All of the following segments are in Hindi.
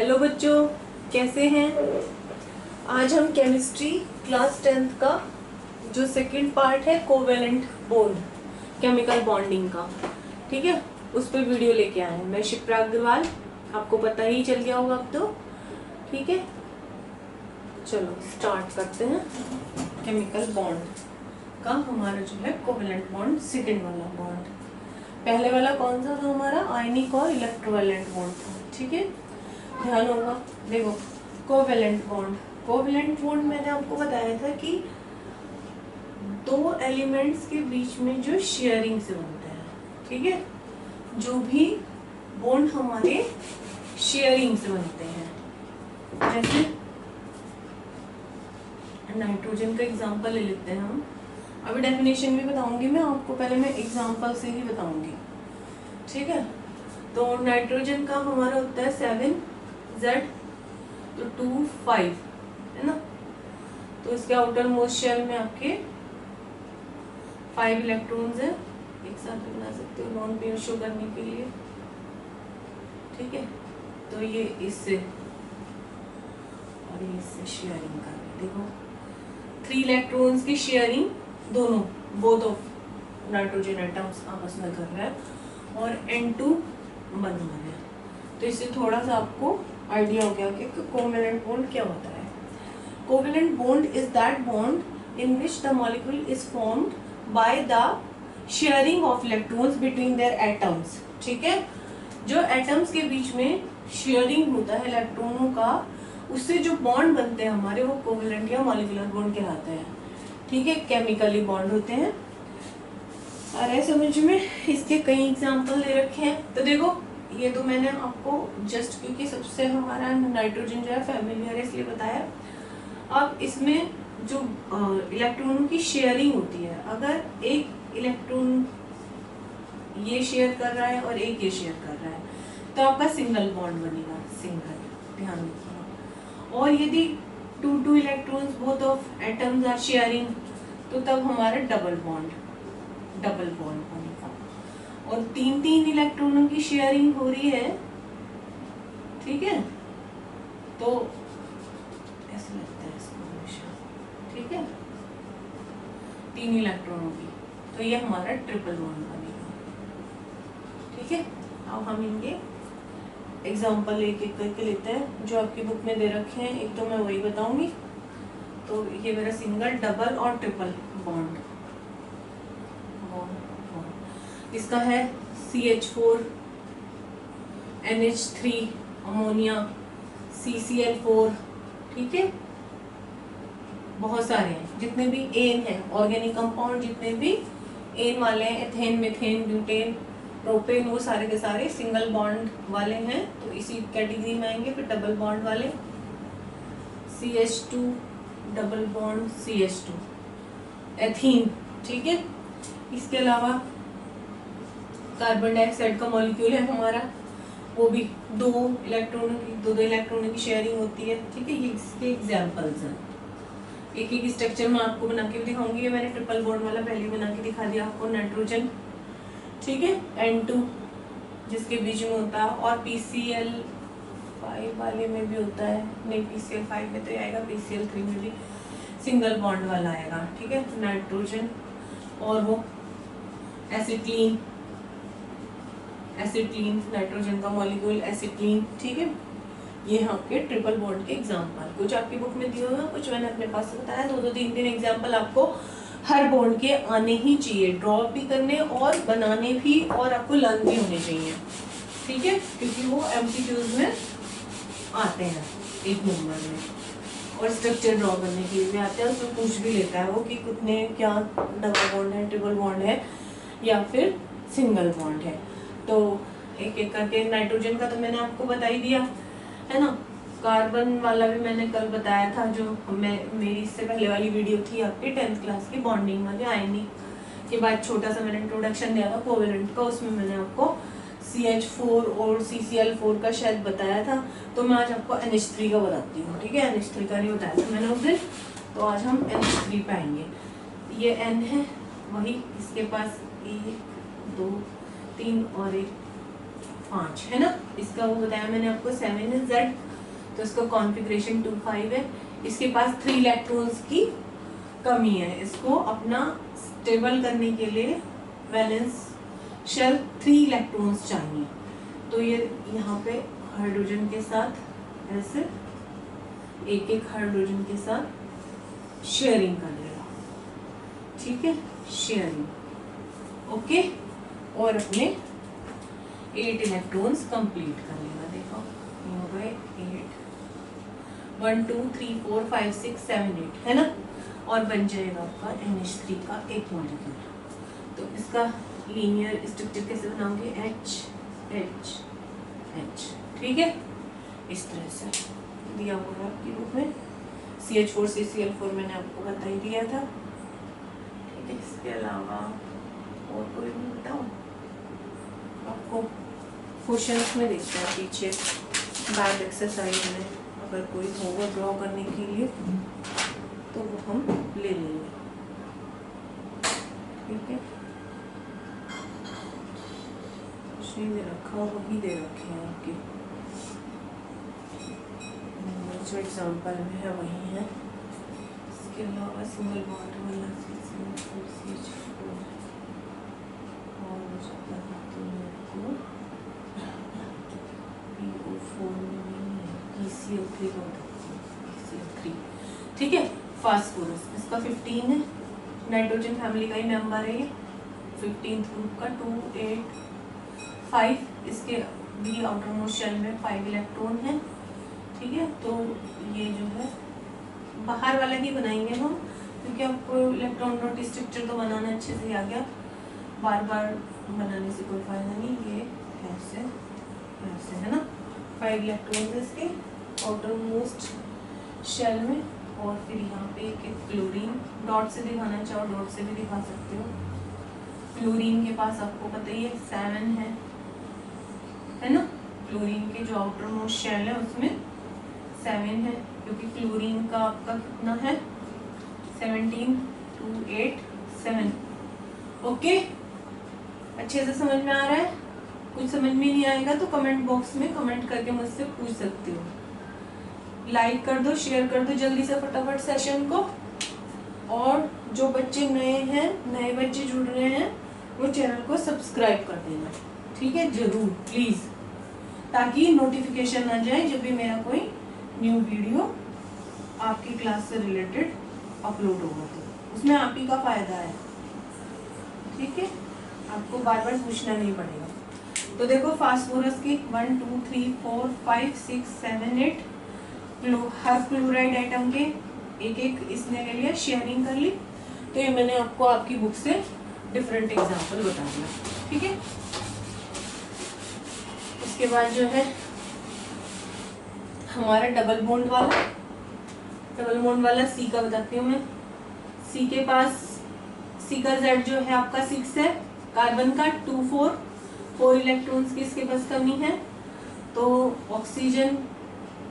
हेलो बच्चों, कैसे हैं। आज हम केमिस्ट्री क्लास 10th का जो सेकंड पार्ट है कोवेलेंट बॉन्ड, केमिकल बॉन्डिंग का, ठीक है, उस पर वीडियो लेके आए हैं। मैं शिप्रा अग्रवाल, आपको पता ही चल गया होगा अब तो, ठीक है। चलो स्टार्ट करते हैं। केमिकल बॉन्ड का हमारा जो है कोवेलेंट बॉन्ड, सेकंड वाला बॉन्ड। पहले वाला कौन सा था हमारा, आयनिक और इलेक्ट्रोवेलेंट बॉन्ड था, ठीक है। ध्यान होगा, देखो कोवेलेंट बॉन्ड, कोवेलेंट बॉन्ड मैंने आपको बताया था कि दो एलिमेंट्स के बीच में जो शेयरिंग से बनते हैं, ठीक है। जो भी बॉन्ड हमारे शेयरिंग से बनते हैं, जैसे नाइट्रोजन का एग्जांपल ले लेते हैं हम। अभी डेफिनेशन भी बताऊंगी मैं आपको, पहले मैं एग्जांपल से ही बताऊंगी, ठीक है। तो नाइट्रोजन का हमारा होता है 7Z, तो 2 5 है ना। तो इसके आउटर मोस्ट शेल में आपके 5 इलेक्ट्रॉन्स हैं, एक साथ भी बना सकते हो नॉन पेयर शो करने के लिए, ठीक है। तो ये इससे और ये इससे शेयरिंग कर रहे हैं, देखो 3 इलेक्ट्रॉन्स की शेयरिंग दोनों, बोथ ऑफ नाइट्रोजन एटम्स आपस में कर रहे हैं और N2 बन रहे हैं। तो इससे थोड़ा सा आपको आइडिया हो गया कि कोवेलेंट बॉन्ड क्या होता है। Covalent bond is that bond in which the molecule is formed by the sharing of electrons between their atoms, ठीक है। जो एटम्स के बीच में शेयरिंग होता है इलेक्ट्रॉनों का, उससे जो बॉन्ड बनते हैं हमारे, वो कोवेलेंट या मॉलिक्यूलर बॉन्ड कहलाते हैं, ठीक है। केमिकली बॉन्ड होते हैं। अरे समझ में, इसके कई एग्जाम्पल दे रखे हैं। तो देखो ये तो मैंने आपको जस्ट क्योंकि सबसे हमारा नाइट्रोजन जो है फैमिलियर है इसलिए बताया। अब इसमें जो इलेक्ट्रॉनों की शेयरिंग होती है, अगर एक इलेक्ट्रॉन ये शेयर कर रहा है और एक ये शेयर कर रहा है, तो आपका सिंगल बॉन्ड बनेगा, सिंगल, ध्यान रखिएगा। और यदि 2 electrons both of atoms are sharing, तो तब हमारा डबल बॉन्ड बनेगा। और 3 इलेक्ट्रॉनों की शेयरिंग हो रही है, ठीक है, तो ऐसे लगता है इसको हमेशा, ठीक है, 3 इलेक्ट्रॉनों की, तो ये हमारा ट्रिपल बॉन्ड बनेगा, ठीक है। अब हम इनके एग्जाम्पल एक एक करके लेते हैं जो आपकी बुक में दे रखे हैं। एक तो मैं वही बताऊंगी। तो ये मेरा सिंगल, डबल और ट्रिपल बॉन्ड, इसका है CH4 NH3 अमोनिया, CCl4, ठीक है। बहुत सारे हैं, जितने भी एन है, ऑर्गेनिक कंपाउंड जितने भी एन वाले हैं, एथेन, मीथेन, ब्यूटेन, प्रोपेन, वो सारे के सारे सिंगल बॉन्ड वाले हैं, तो इसी कैटेगरी में आएंगे। फिर डबल बॉन्ड वाले CH2 double bond CH2 ethene, ठीक है। इसके अलावा कार्बन डाइऑक्साइड का मॉलिक्यूल है हमारा, वो भी 2 इलेक्ट्रॉनों की शेयरिंग होती है, ठीक है। ये इसके एग्जांपल्स हैं। एक एक स्ट्रक्चर में आपको बना के भी दिखाऊंगी। ये मैंने ट्रिपल बॉन्ड वाला पहले बना के दिखा दिया आपको, नाइट्रोजन, ठीक है, N2 जिसके बीच में होता है, और PCl5 वाले में भी होता है, नहीं PCl5 में तो आएगा, PCl3 में भी सिंगल बॉन्ड वाला आएगा, ठीक है, नाइट्रोजन। और वो एसिटिलीन नाइट्रोजन का मॉलिक्यूल एसिटिलीन, ठीक है। ये आपके ट्रिपल बॉन्ड के एग्जांपल, कुछ आपकी बुक में दिए हुए, कुछ मैंने अपने पास से बताया। 2 3 एग्जांपल आपको हर बॉन्ड के आने ही चाहिए, ड्रॉ भी करने और बनाने भी, और आपको लर्न भी होने चाहिए, ठीक है, क्योंकि वो MCQs में आते हैं एक नंबर में, और स्ट्रक्चर ड्रॉ करने के लिए भी आते हैं। उसमें पूछ भी लेता है वो कि कितने, क्या डबल बॉन्ड है, ट्रिपल बॉन्ड है, या फिर सिंगल बॉन्ड है। तो एक एक करके, नाइट्रोजन का तो मैंने आपको बता ही दिया है ना। कार्बन वाला भी मैंने कल बताया था, जो मेरी इससे पहले वाली वीडियो थी आपकी 10th क्लास की बॉन्डिंग वाली, आयनिक के बाद छोटा सा मैंने इंट्रोडक्शन दिया था कोवेलेंट का, उसमें मैंने आपको CH4 और CCl4 का शायद बताया था। तो मैं आज आपको NH3 का बताती हूँ, ठीक है। NH3 का नहीं बताया था मैंने उस दिन, तो आज हम NH3 पे आएंगे। ये N है, वही इसके पास 1 2 3 और 1 5 है ना। इसका वो बताया मैंने आपको 7Z तो इसका कॉन्फ़िगरेशन 2,5 है। इसके पास 3 इलेक्ट्रॉन्स की कमी है। इसको अपना स्टेबल करने के लिए वैलेंस शेल 3 इलेक्ट्रॉन्स चाहिए। तो ये यहाँ पे हाइड्रोजन के साथ ऐसे एक एक हाइड्रोजन के साथ शेयरिंग कर लेगा, ठीक है, शेयरिंग, ओके। और अपने 8 इलेक्ट्रॉन्स कंप्लीट कर लेगा। देखो ये हो गए 8, 1 2 3 4 5 6 7 8 है ना, और बन जाएगा आपका NH3 का एक मॉलिक्यूल। तो इसका लीनियर स्ट्रक्चर कैसे बनाओगे, H H H, ठीक है, इस तरह से दिया हुआ है आपकी बुक में। CH4 से Cl4 मैंने आपको बता ही दिया था, ठीक है। इसके अलावा और कोई भी बताऊँ आपको, क्वेश्चंस में देखते हैं पीछे बैक एक्सरसाइज में, अगर कोई होगा ड्रॉ करने के लिए तो वो हम ले लेंगे, ठीक है। कुछ नहीं दे रखा, वही दे रखे हैं आपके, जो एग्जाम्पल में है वही है। इसके अलावा सिंगल बॉन्ड वाला CH4 और मुझे बताती हूँ आपको PO4 PCO3 का PCO3, ठीक है। फास्फोरस इसका 15 है, नाइट्रोजन फैमिली का ही मेंबर है ये, 15th ग्रुप का 2 8 5। इसके भी आउटर मोस्ट शेल में 5 इलेक्ट्रॉन है, ठीक है। तो ये जो है बाहर वाला ही बनाएंगे हम, क्योंकि आपको इलेक्ट्रॉन डॉट स्ट्रक्चर तो बनाना अच्छे से आ गया, बार बार बनाने से कोई फायदा नहीं। ये ऐसे ऐसे है ना, 5 इलेक्ट्रॉन इसके आउटर मोस्ट शेल में, और फिर यहाँ पे एक क्लोरीन, डॉट से दिखाना चाहो डॉट से भी दिखा सकते हो। क्लोरीन के पास आपको पता ही है 7 है ना, क्लोरीन के जो आउटर मोस्ट शेल है उसमें 7 है, क्योंकि क्लोरीन का आपका कितना है 17 2 8 7, ओके। अच्छे से समझ में आ रहा है? कुछ समझ में नहीं आएगा तो कमेंट बॉक्स में कमेंट करके मुझसे पूछ सकते हो। लाइक कर दो, शेयर कर दो जल्दी से फटाफट सेशन को, और जो बच्चे नए हैं, नए बच्चे जुड़ रहे हैं, वो चैनल को सब्सक्राइब कर देना, ठीक है, जरूर प्लीज़, ताकि नोटिफिकेशन आ जाए जब भी मेरा कोई न्यू वीडियो आपकी क्लास से रिलेटेड अपलोड होगा, तो उसमें आप ही का फायदा है, ठीक है, आपको बार बार पूछना नहीं पड़ेगा। तो देखो फास्फोरस की 1 2 3 4 5 6 7 8 हर क्लोराइड आइटम के एक एक इसने ले लिया, शेयरिंग कर ली। तो ये मैंने आपको आपकी बुक से डिफरेंट एग्जांपल बता दिया, ठीक है। उसके बाद जो है हमारा डबल बॉन्ड वाला C का बताती हूँ मैं। C के पास C का Z जो है आपका 6 है, कार्बन का 2 4 इलेक्ट्रॉन्स की इसके पास कमी है। तो ऑक्सीजन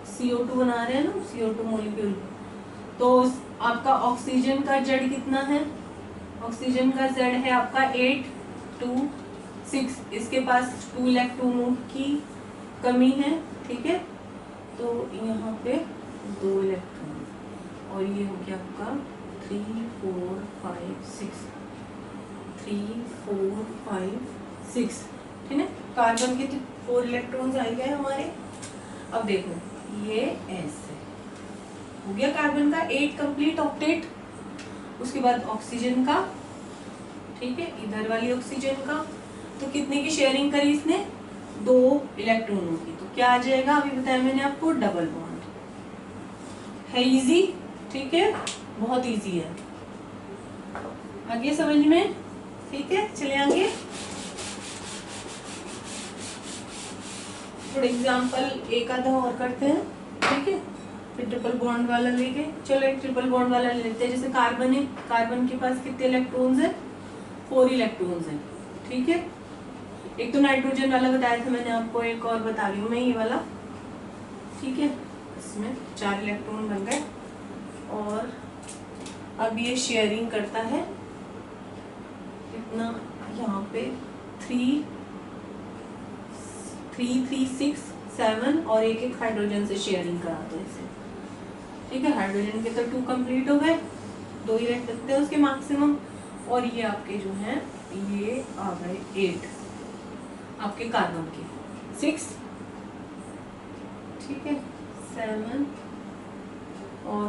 CO2 बना रहे हैं ना, CO2 मॉलिक्यूल, तो आपका ऑक्सीजन का Z कितना है, ऑक्सीजन का Z है आपका 8 2 6, इसके पास 2 इलेक्ट्रॉनों की कमी है, ठीक है। तो यहाँ पे 2 इलेक्ट्रॉन, और ये हो गया आपका 3 4 5 6 3 4 5 6, ठीक है। कार्बन के 4 इलेक्ट्रॉन्स आ गए हमारे। अब देखो ये ऐसे हो गया कार्बन का 8 कंप्लीट ऑक्टेट। उसके बाद ऑक्सीजन का, ठीक है, इधर वाली ऑक्सीजन का, तो कितने की शेयरिंग करी इसने, 2 इलेक्ट्रॉनों की। तो क्या आ जाएगा, अभी बताया मैंने आपको, डबल बॉन्ड है। इजी, ठीक है, बहुत इजी है, आगे समझ में, ठीक है। चले आगे, थोड़ा एग्जाम्पल एक आधा और करते हैं, ठीक है। फिर ट्रिपल बॉन्ड वाला लेके, चलो एक ट्रिपल बॉन्ड वाला लेते हैं। जैसे कार्बन है, कार्बन के पास कितने इलेक्ट्रॉन्स है, 4 इलेक्ट्रॉन्स हैं, ठीक है। एक तो नाइट्रोजन वाला बताया था मैंने आपको, एक और बता रही हूँ मैं ये वाला, ठीक है। इसमें 4 इलेक्ट्रॉन बन गए, और अब ये शेयरिंग करता है इतना, यहाँ पे 3 3 3 6 7 और एक एक हाइड्रोजन से शेयरिंग करा दो इसे। ठीक है, हाइड्रोजन के तो 2 कंप्लीट हो गए, 2 ही रख सकते हैं उसके मैक्सिमम। और ये आपके जो हैं ये आ गए 8 आपके कार्बन के, 6, ठीक है, 7 और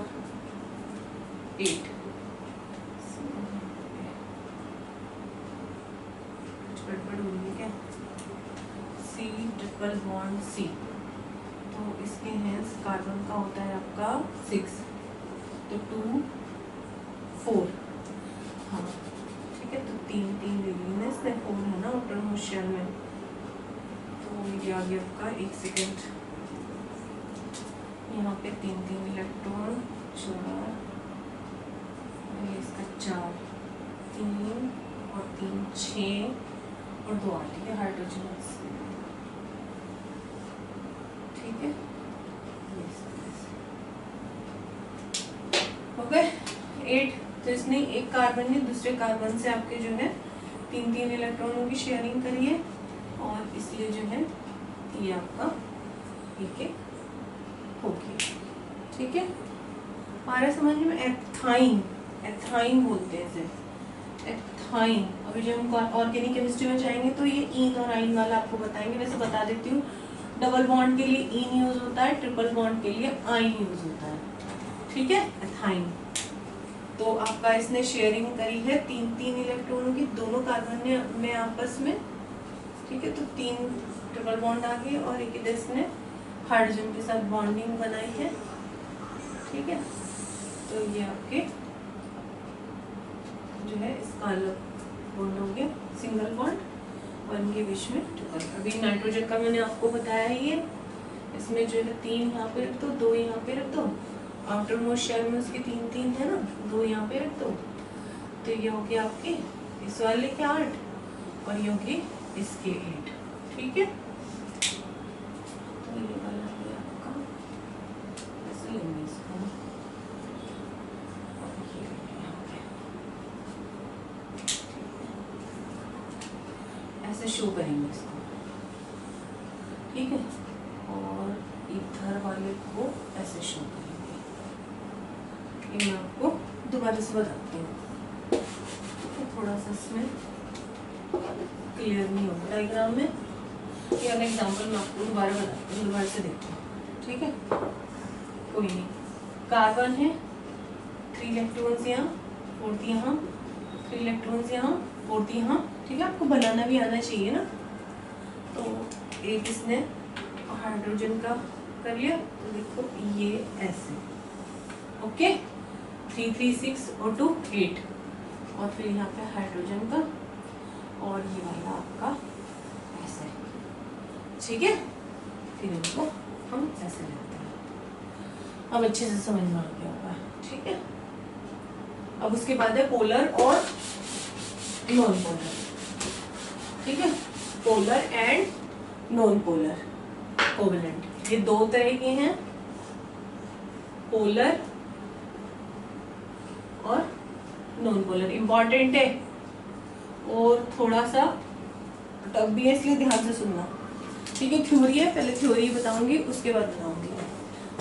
8। कुछ गड़बड़ हो रही है क्या? C ट्रिपल बॉन्ड C, तो इसके हैं कार्बन का होता है आपका 6, तो 2 4, हाँ ठीक है, तो 3 ले लेना इसमें, 4 है ना आउटरमोस्ट शेल में, तो ये आ गया आपका, 1 सेकेंड, यहाँ पे 3 इलेक्ट्रॉन, 4, ये इसका 4, 3 और 3 6 और 2 8, ठीक है, हाइड्रोजन, ठीक है, हो गए 8। तो इसने एक कार्बन ने दूसरे कार्बन से आपके जो है 3 इलेक्ट्रॉनों की शेयरिंग करी है, और इसलिए जो है ये आपका एक हो गया। ठीक है, हमारा समझ में एथाइन, एथाइन बोलते हैं इसे, एथाइन। अभी जब हम ऑर्गेनिक केमिस्ट्री में जाएंगे तो ये ईन और आइन वाला आपको बताएंगे। वैसे बता देती हूँ, डबल बॉन्ड के लिए ईन यूज होता है, ट्रिपल बॉन्ड के लिए आइन यूज होता है। ठीक है, एथाइन। तो आपका इसने शेयरिंग करी है 3 इलेक्ट्रॉनों की, दोनों कार्बन में आपस में। ठीक है, तो 3 ट्रिपल बॉन्ड आ गए, और एक इधर इसने हाइड्रोजन के साथ बॉन्डिंग बनाई है। ठीक है, तो ये आपके जो है इसका अलग बॉन्ड हो गया, सिंगल बॉन्ड, और इनके बीच में ट्रिपल। अभी नाइट्रोजन का मैंने आपको बताया ही है, इसमें जो है 3 यहाँ पे रख दो, 2 यहाँ पे रख दो, आउटर मोस्ट शेल में उसके 3 है ना, 2 यहाँ पे रख दो, तो ये हो गया आपके इस वाले के 8 और ये हो गए इसके 8। ठीक है, तो ये वाला हो गया आपका, ऐसे लेंगे इसको, और ये हो गया, ऐसे शो करेंगे इसको। ठीक है, और इधर वाले को ऐसे शो करेंगे। ये मैं आपको दोबारा से बताती हूँ, तो थोड़ा सा इसमें क्लियर नहीं होगा डायग्राम में। ये वाला एग्जाम्पल मैं आपको दोबारा बताती हूँ, दोबारा से देखते हैं। ठीक है, कोई नहीं, कार्बन है 3 इलेक्ट्रॉन्स यहाँ, 4 यहाँ, 3 इलेक्ट्रॉन्स यहाँ, 4 यहाँ। ठीक है, आपको बनाना भी आना चाहिए ना। तो एक इसने हाइड्रोजन का कर लिया, तो देखो ये ऐसे, ओके, 3 3 6 और 2 8, और फिर यहाँ पे हाइड्रोजन का, और ये वाला आपका ऐसे। ठीक है, फिर इनको हम ऐसे लेते हैं। अब अच्छे से समझ में आ गया होगा। ठीक है, अब उसके बाद है पोलर और नॉन पोलर। ठीक है, polar and non polar covalent, ये 2 तरह के हैं, पोलर और नॉन पोलर। इंपॉर्टेंट है और थोड़ा सा टफ भी है, इसलिए ध्यान से सुनना। ठीक है, थ्योरी है, पहले थ्योरी बताऊंगी, उसके बाद बताऊंगी।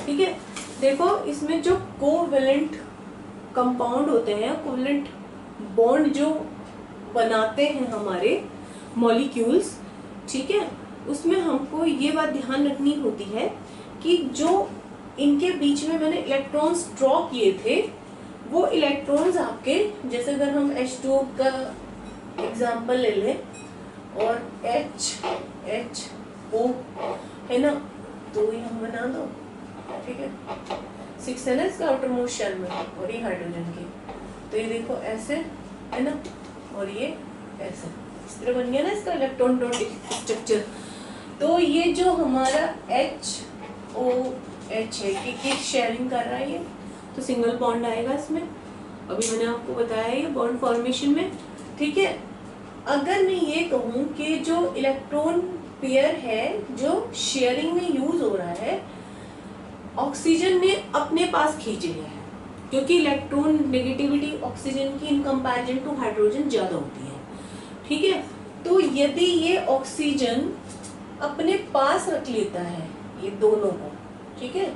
ठीक है, देखो इसमें जो कोवेलेंट कंपाउंड होते हैं, कोवेलेंट बॉन्ड जो बनाते हैं हमारे मॉलिक्यूल्स, ठीक है, उसमें हमको ये बात ध्यान रखनी होती है कि जो इनके बीच में मैंने इलेक्ट्रॉन्स ड्रॉ किए थे, वो इलेक्ट्रॉन्स आपके, जैसे अगर हम H2 का एग्जांपल ले लें और HO है ना, तो ये हम बना दो। ठीक है, 6 है ना इसका आउटर मोस्ट शेल में, और ये हाइड्रोजन की, तो ये देखो ऐसे है ना, और ये ऐसे, इस तरह बन गया ना इसका इलेक्ट्रॉन स्ट्रक्चर। तो ये जो हमारा HOH है कि शेयरिंग कर रहा है, ये तो सिंगल बॉन्ड आएगा इसमें। अभी मैंने आपको बताया ये बॉन्ड फॉर्मेशन में। ठीक है, अगर मैं ये कहूँ कि जो इलेक्ट्रॉन पेयर है जो शेयरिंग में यूज हो रहा है, ऑक्सीजन ने अपने पास खींच लिया है, क्योंकि इलेक्ट्रॉन नेगेटिविटी ऑक्सीजन की इन कंपैरिजन टू हाइड्रोजन ज्यादा होती है। ठीक है, तो यदि ये ऑक्सीजन अपने पास रख लेता है ये दोनों को, ठीक है।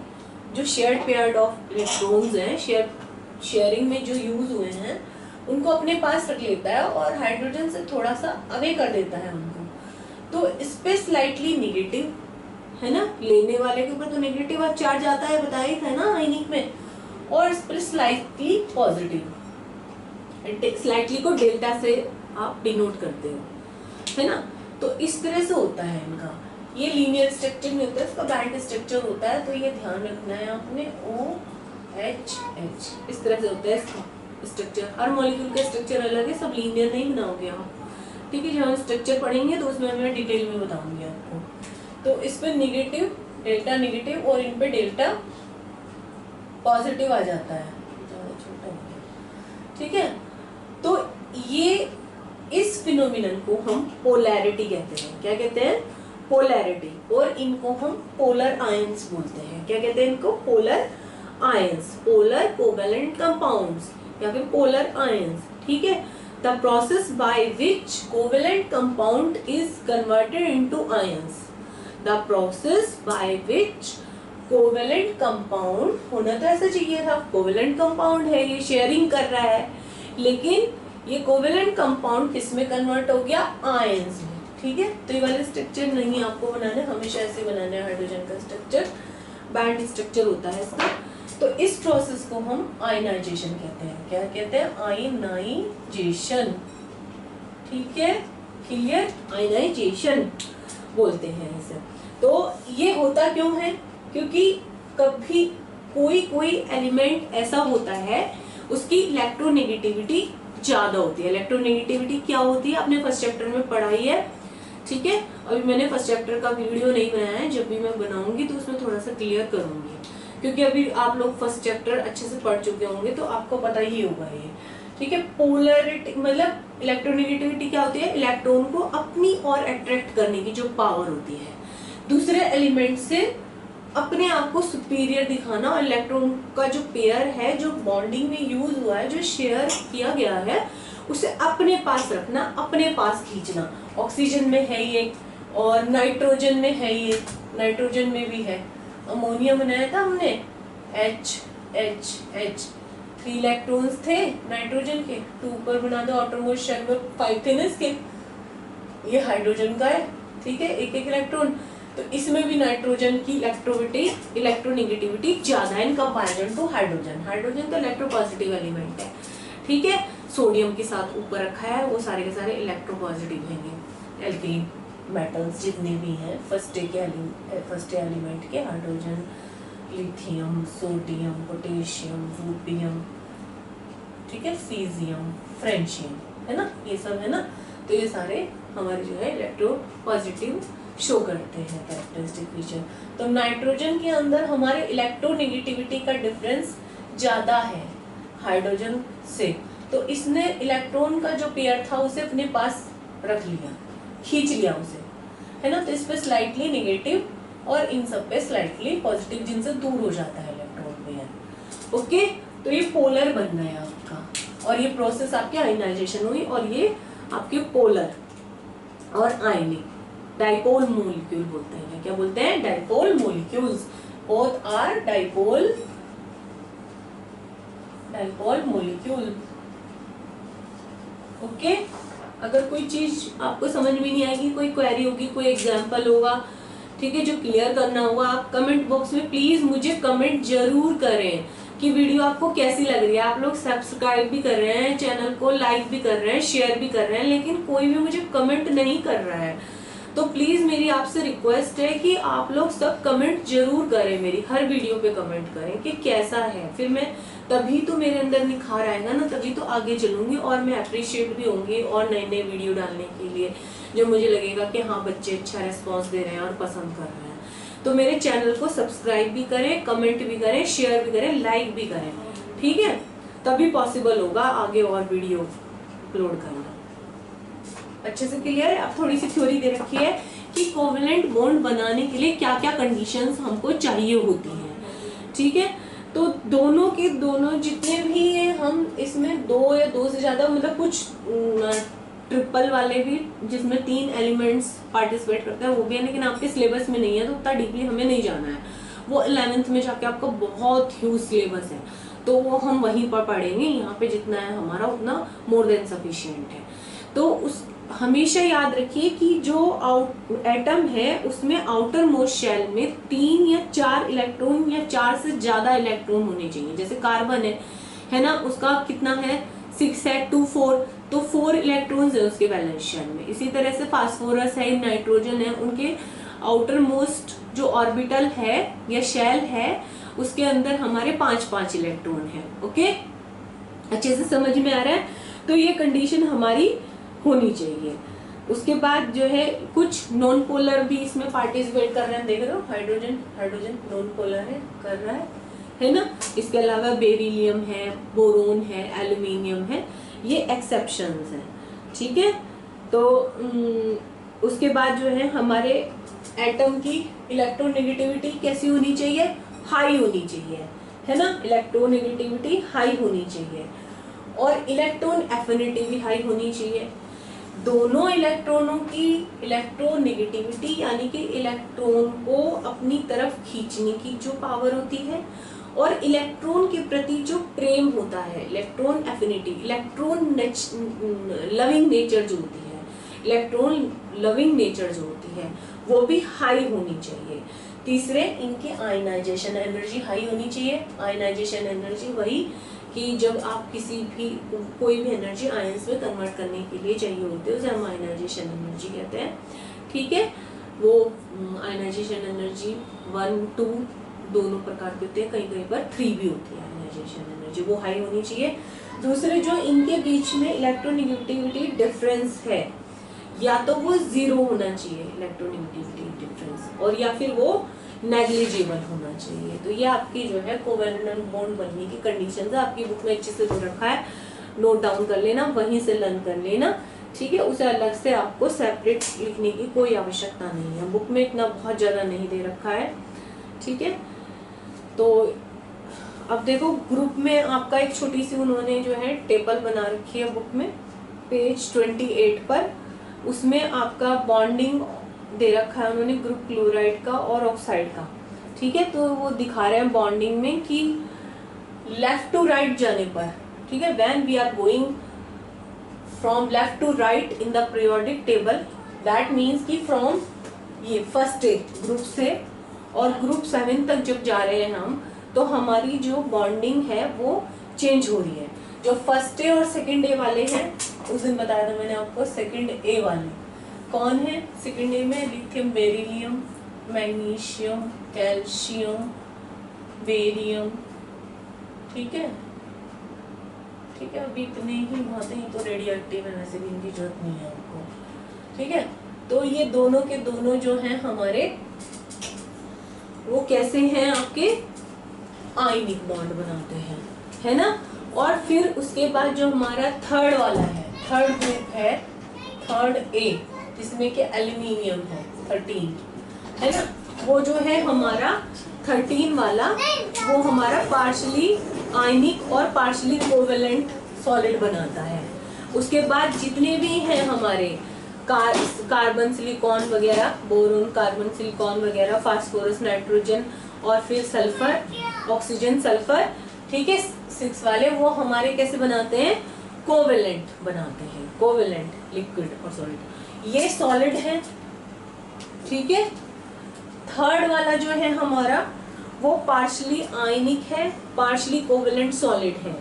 जो शेयर्ड पेयर्ड ऑफ इलेक्ट्रॉन्स हैं, शेयरिंग में जो यूज हुए हैं, उनको अपने पास रख लेता है और हाइड्रोजन से थोड़ा सा अवे कर देता है उनको। तो इस पे स्लाइटली नेगेटिव है ना, लेने वाले के ऊपर तो नेगेटिव चार्ज आता है, बताया था ना आयनिक में, और इस पर स्लाइटली पॉजिटिव, स्लाइटली को डेल्टा से आप डिनोट करते हो, है ना। तो इस तरह से होता है इनका, ये लीनियर स्ट्रक्चर नहीं होता है, इसका बैंड स्ट्रक्चर होता है। तो ये ध्यान रखना है आपने, OH इस तरह से होता है इसका स्ट्रक्चर। हर मॉलिक्यूल का स्ट्रक्चर अलग है, सब लीनियर नहीं बनाओगे आप, ठीक है। जब हम स्ट्रक्चर पढ़ेंगे तो उसमें मैं डिटेल में बताऊंगी आपको। तो इस पे नेगेटिव, डेल्टा नेगेटिव, और इन पे डेल्टा पॉजिटिव आ जाता है, ज़्यादा छोटा हो गया, ठीक है। तो ये इस फिनोमिनन को हम पोलैरिटी कहते हैं। क्या कहते हैं? पोलैरिटी। और इनको हम पोलर आयंस बोलते हैं। क्या कहते हैं इनको? Polar ions, polar covalent compounds या फिर पोलर आयंस, ठीक है। The process by which covalent compound is converted into ions, the process by which covalent compound, होना तो ऐसा चाहिए था, कोवेलेंट कंपाउंड है, ये शेयरिंग कर रहा है, लेकिन ये कोवेलेंट कंपाउंड किसमें कन्वर्ट हो गया? आयंस में, ठीक है। तो ये वाले स्ट्रक्चर नहीं आपको बनाना है, हमेशा ऐसे बनाना है। हाइड्रोजन का स्ट्रक्चर बैंड स्ट्रक्चर होता है इसका। तो इस प्रोसेस को हम आयनाइजेशन कहते हैं। क्या कहते हैं? आयनाइजेशन, ठीक है, क्लियर, आयनाइजेशन बोलते हैं इसे। तो ये होता क्यों है? क्योंकि कभी कोई एलिमेंट ऐसा होता है उसकी इलेक्ट्रोनेगेटिविटी ज्यादा होती है। इलेक्ट्रोनेगेटिविटी क्या होती है? आपने फर्स्ट चैप्टर में पढ़ाई है, ठीक है। अभी मैंने फर्स्ट चैप्टर का वीडियो नहीं बनाया है, जब भी मैं बनाऊंगी तो उसमें थोड़ा सा क्लियर करूंगी, क्योंकि अभी आप लोग फर्स्ट चैप्टर अच्छे से पढ़ चुके होंगे तो आपको पता ही होगा ये, ठीक है। पोलरिटी मतलब इलेक्ट्रोनेगेटिविटी क्या होती है? इलेक्ट्रॉन को अपनी ओर अट्रैक्ट करने की जो पावर होती है, दूसरे एलिमेंट से अपने आप को सुपीरियर दिखाना, और इलेक्ट्रॉन का जो पेयर है, जो बॉन्डिंग में यूज हुआ है, जो शेयर किया गया है, उसे अपने पास रखना, अपने पास खींचना। ऑक्सीजन में है ये, और नाइट्रोजन में है ये, नाइट्रोजन में भी है। अमोनिया बनाया था हमने, H 3 इलेक्ट्रॉन्स थे नाइट्रोजन के, 2 ऊपर बना दो आउटरमोस्ट शेल में, 5 थे ना इसके। ये हाइड्रोजन का है, ठीक है, एक इलेक्ट्रॉन। तो इसमें भी नाइट्रोजन की इलेक्ट्रोनेगेटिविटी ज्यादा है in comparison to hydrogen. Hydrogen तो इलेक्ट्रोपॉजिटिव एलिमेंट है, ठीक है। सोडियम के साथ ऊपर रखा है, वो सारे के सारे इलेक्ट्रोपॉजिटिव हैं। एल्किली मेटल्स जितने भी हैं फर्स्ट एलिमेंट के, hydrogen, lithium, sodium, potassium, rubidium, ठीक है, सीजियम, फ्रेंशियम, है ना, ये सब है ना। तो ये सारे हमारे जो है इलेक्ट्रोपॉजिटिव शो करते हैं कैरेक्टरिस्टिक फीचर। तो नाइट्रोजन के अंदर हमारे इलेक्ट्रोनेगेटिविटी का डिफरेंस ज्यादा है हाइड्रोजन से, तो इसने इलेक्ट्रॉन का जो पेयर था उसे अपने पास रख लिया, खींच लिया उसे, है ना। तो इस पे स्लाइटली नेगेटिव और इन सब पे स्लाइटली पॉजिटिव, जिनसे दूर हो जाता है इलेक्ट्रॉन पेयर, ओके। तो ये पोलर बन गया आपका, और ये प्रोसेस आपकी आयनाइजेशन हुई, और ये आपके पोलर और आयनिक डाइपोल मॉलिक्यूल बोलते हैं। क्या बोलते हैं? Dipole molecules, both are dipole molecule, okay. अगर कोई चीज आपको समझ में नहीं आएगी, कोई क्वेरी होगी, कोई एग्जांपल होगा, ठीक है, जो क्लियर करना होगा, आप कमेंट बॉक्स में प्लीज मुझे कमेंट जरूर करें कि वीडियो आपको कैसी लग रही है। आप लोग सब्सक्राइब भी कर रहे हैं चैनल को, लाइक भी कर रहे हैं, शेयर भी कर रहे हैं, लेकिन कोई भी मुझे कमेंट नहीं कर रहा है। तो प्लीज मेरी आपसे रिक्वेस्ट है कि आप लोग सब कमेंट जरूर करें, मेरी हर वीडियो पे कमेंट करें कि कैसा है, फिर मैं तभी तो मेरे अंदर निखार आएगा ना, तभी तो आगे चलूंगी और मैं अप्रिशिएट भी होंगी और नए नए वीडियो डालने के लिए, जो मुझे लगेगा कि हाँ बच्चे अच्छा रिस्पॉन्स दे रहे हैं और पसंद कर रहे हैं। तो मेरे चैनल को सब्सक्राइब भी करें, कमेंट भी करें, शेयर भी करें, लाइक भी करें, ठीक है, तभी पॉसिबल होगा आगे और वीडियो अपलोड करना। अच्छे से क्लियर है? अब थोड़ी सी थ्योरी दे रखी है कि कोवेलेंट बॉन्ड बनाने के लिए क्या क्या कंडीशंस हमको चाहिए होती हैं, ठीक है। तो दोनों के दोनों जितने भी हैं, हम इसमें 2 या 2 से ज्यादा मतलब कुछ ट्रिपल वाले भी जिसमें 3 एलिमेंट्स पार्टिसिपेट करते हैं वो भी है, लेकिन आपके सिलेबस में नहीं है तो उतना डीपली हमें नहीं जाना है। वो 11th में जाके आपका बहुत ह्यूज सिलेबस है, तो वो हम वहीं पर पढ़ेंगे। यहाँ पे जितना है हमारा उतना मोर देन सफिशिएंट है। तो उस हमेशा याद रखिए कि जो एटम है उसमें आउटर मोस्ट शेल में 3 या 4 इलेक्ट्रॉन या 4 से ज्यादा इलेक्ट्रॉन होने चाहिए। जैसे कार्बन है ना, उसका कितना है 6 है 2 4, तो 4 इलेक्ट्रॉन्स है उसके वैलेंस शेल में। इसी तरह से फास्फोरस है, नाइट्रोजन है, उनके आउटर मोस्ट जो ऑर्बिटल है या शेल है उसके अंदर हमारे 5 इलेक्ट्रॉन है। ओके, अच्छे से समझ में आ रहा है? तो ये कंडीशन हमारी होनी चाहिए। उसके बाद जो है कुछ नॉन पोलर भी इसमें पार्टिसिपेट कर रहे हैं, देख रहे हो, हाइड्रोजन नॉन पोलर है, कर रहा है ना। इसके अलावा बेरिलियम है, बोरोन है, एल्यूमिनियम है, ये एक्सेप्शंस हैं, ठीक है। तो उसके बाद जो है हमारे एटम की इलेक्ट्रोनेगेटिविटी कैसी होनी चाहिए? हाई होनी चाहिए, है ना। इलेक्ट्रोनेगेटिविटी हाई होनी चाहिए और इलेक्ट्रॉन एफिनिटी भी हाई होनी चाहिए। दोनों इलेक्ट्रॉनों की इलेक्ट्रोनेगेटिविटी यानी कि इलेक्ट्रॉन को अपनी तरफ खींचने की जो पावर होती है और इलेक्ट्रॉन के प्रति जो प्रेम होता है, electron affinity, electron loving nature जो होती है, इलेक्ट्रॉन लविंग नेचर जो होती है वो भी हाई होनी चाहिए। तीसरे, इनकी आयनाइजेशन एनर्जी हाई होनी चाहिए। आयनाइजेशन एनर्जी वही कि जब आप किसी भी कोई भी एनर्जी आयंस में कन्वर्ट करने के लिए चाहिए होती है उसे हम आयनाइजेशन एनर्जी कहते हैं, ठीक है। वो आयनाइजेशन एनर्जी 1 2 दोनों प्रकार के होते हैं, कहीं कहीं पर 3 भी होती है आयनाइजेशन एनर्जी, वो हाई होनी चाहिए। दूसरे, जो इनके बीच में इलेक्ट्रोनेगेटिविटी डिफरेंस है या तो वो 0 होना चाहिए इलेक्ट्रोनेगेटिविटी डिफरेंस, और या फिर वो नेग्लिजिबल होना चाहिए। तो ये आपकी जो है कोवेलेंट बॉन्ड बनने की कंडीशन है, आपकी बुक में अच्छे से दे रखा है, नोट डाउन कर लेना, वहीं से लर्न कर लेना, ठीक है। उसे अलग से आपको सेपरेट लिखने की कोई आवश्यकता नहीं है, बुक में इतना बहुत ज्यादा नहीं दे रखा है, ठीक है। तो अब देखो ग्रुप में आपका एक छोटी सी उन्होंने जो है टेबल बना रखी है बुक में, पेज 28 पर, उसमें आपका बॉन्डिंग दे रखा है उन्होंने ग्रुप क्लोराइड का और ऑक्साइड का, ठीक है। तो वो दिखा रहे हैं बॉन्डिंग में कि लेफ्ट टू राइट जाने पर, ठीक है, when we are going from left to right in the periodic table, that means कि फ्रॉम ये फर्स्ट डे ग्रुप से और ग्रुप 7 तक जब जा रहे हैं हम, तो हमारी जो बॉन्डिंग है वो चेंज हो रही है। जो फर्स्ट डे और सेकेंड डे वाले हैं उस दिन बताया था मैंने आपको, सेकेंड ए वाले कौन है? सेकेंड ए में lithium, beryllium, magnesium, calcium, barium, ठीक है, ठीक है। अभी इतने ही बहुत ही तो रेडियो एक्टिव है, वैसे भी इनकी जरूरत नहीं है आपको, ठीक है। तो ये दोनों के दोनों जो हैं हमारे वो कैसे हैं आपके आयनिक बॉन्ड बनाते हैं, है ना। और फिर उसके बाद जो हमारा थर्ड वाला है, थर्ड ग्रुप है, थर्ड ए, जिसमें कि एल्यूमिनियम है 13, है ना। वो जो है हमारा 13 वाला वो हमारा पार्शली आयनिक और पार्शली कोवेलेंट सॉलिड बनाता है। उसके बाद जितने भी हैं हमारे कार्बन सिलिकॉन वगैरह, बोरोन कार्बन सिलिकॉन वगैरह, फास्फोरस नाइट्रोजन और फिर सल्फर, ऑक्सीजन सल्फर, ठीक है, 6 वाले, वो हमारे कैसे बनाते हैं? कोवेलेंट बनाते हैं, कोवेलेंट लिक्विड और सॉलिड, ये सॉलिड है, ठीक है। थर्ड वाला जो है हमारा वो पार्शली आयनिक है, पार्शली कोवेलेंट सॉलिड है।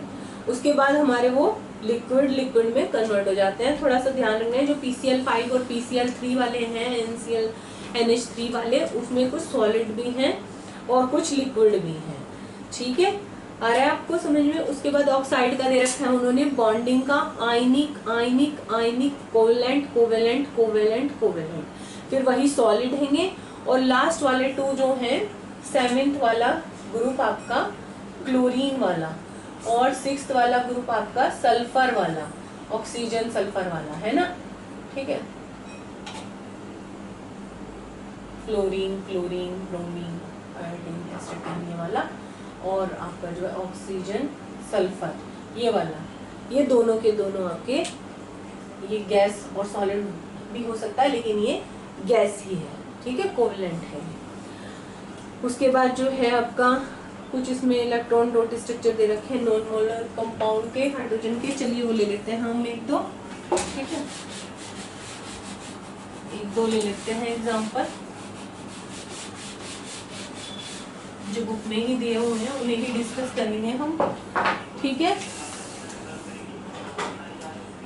उसके बाद हमारे वो लिक्विड में कन्वर्ट हो जाते हैं। थोड़ा सा ध्यान रखना है, जो PCl5 और PCl3 वाले हैं, NCl NH3 वाले, उसमें कुछ सॉलिड भी हैं और कुछ लिक्विड भी हैं, ठीक है। आ रहा है आपको समझ में? उसके बाद ऑक्साइड का दे रखा है उन्होंने बॉन्डिंग का, आयनिक आयनिक आयनिक, कोवेलेंट कोवेलेंट कोवेलेंट कोवेलेंट, फिर वही सॉलिड हैंगे। और लास्ट वाले 2 जो हैं, 7th वाला ग्रुप आपका क्लोरीन वाला और 6th वाला ग्रुप आपका सल्फर वाला, ऑक्सीजन सल्फर वाला, है ना, ठीक है। फ्लोरीन, क्लोरीन, ब्रोमीन, आयोडीन, एसिटिन, ये वाला, और आपका जो है ऑक्सीजन सल्फर ये वाला, ये दोनों के दोनों आपके ये गैस और सॉलिड भी हो सकता है, लेकिन ये गैस ही है, ठीक है, कोवेलेंट है। उसके बाद जो है आपका कुछ इसमें इलेक्ट्रॉन डॉट स्ट्रक्चर दे रखे हैं नॉन मोलर कंपाउंड के हाइड्रोजन के। चलिए वो ले लेते हैं हम एक दो, ठीक है, एक दो ले लेते हैं एग्जांपल जो बुक में ही दिए हुए हैं, उन्हें ही डिस्कस करेंगे हम, ठीक है।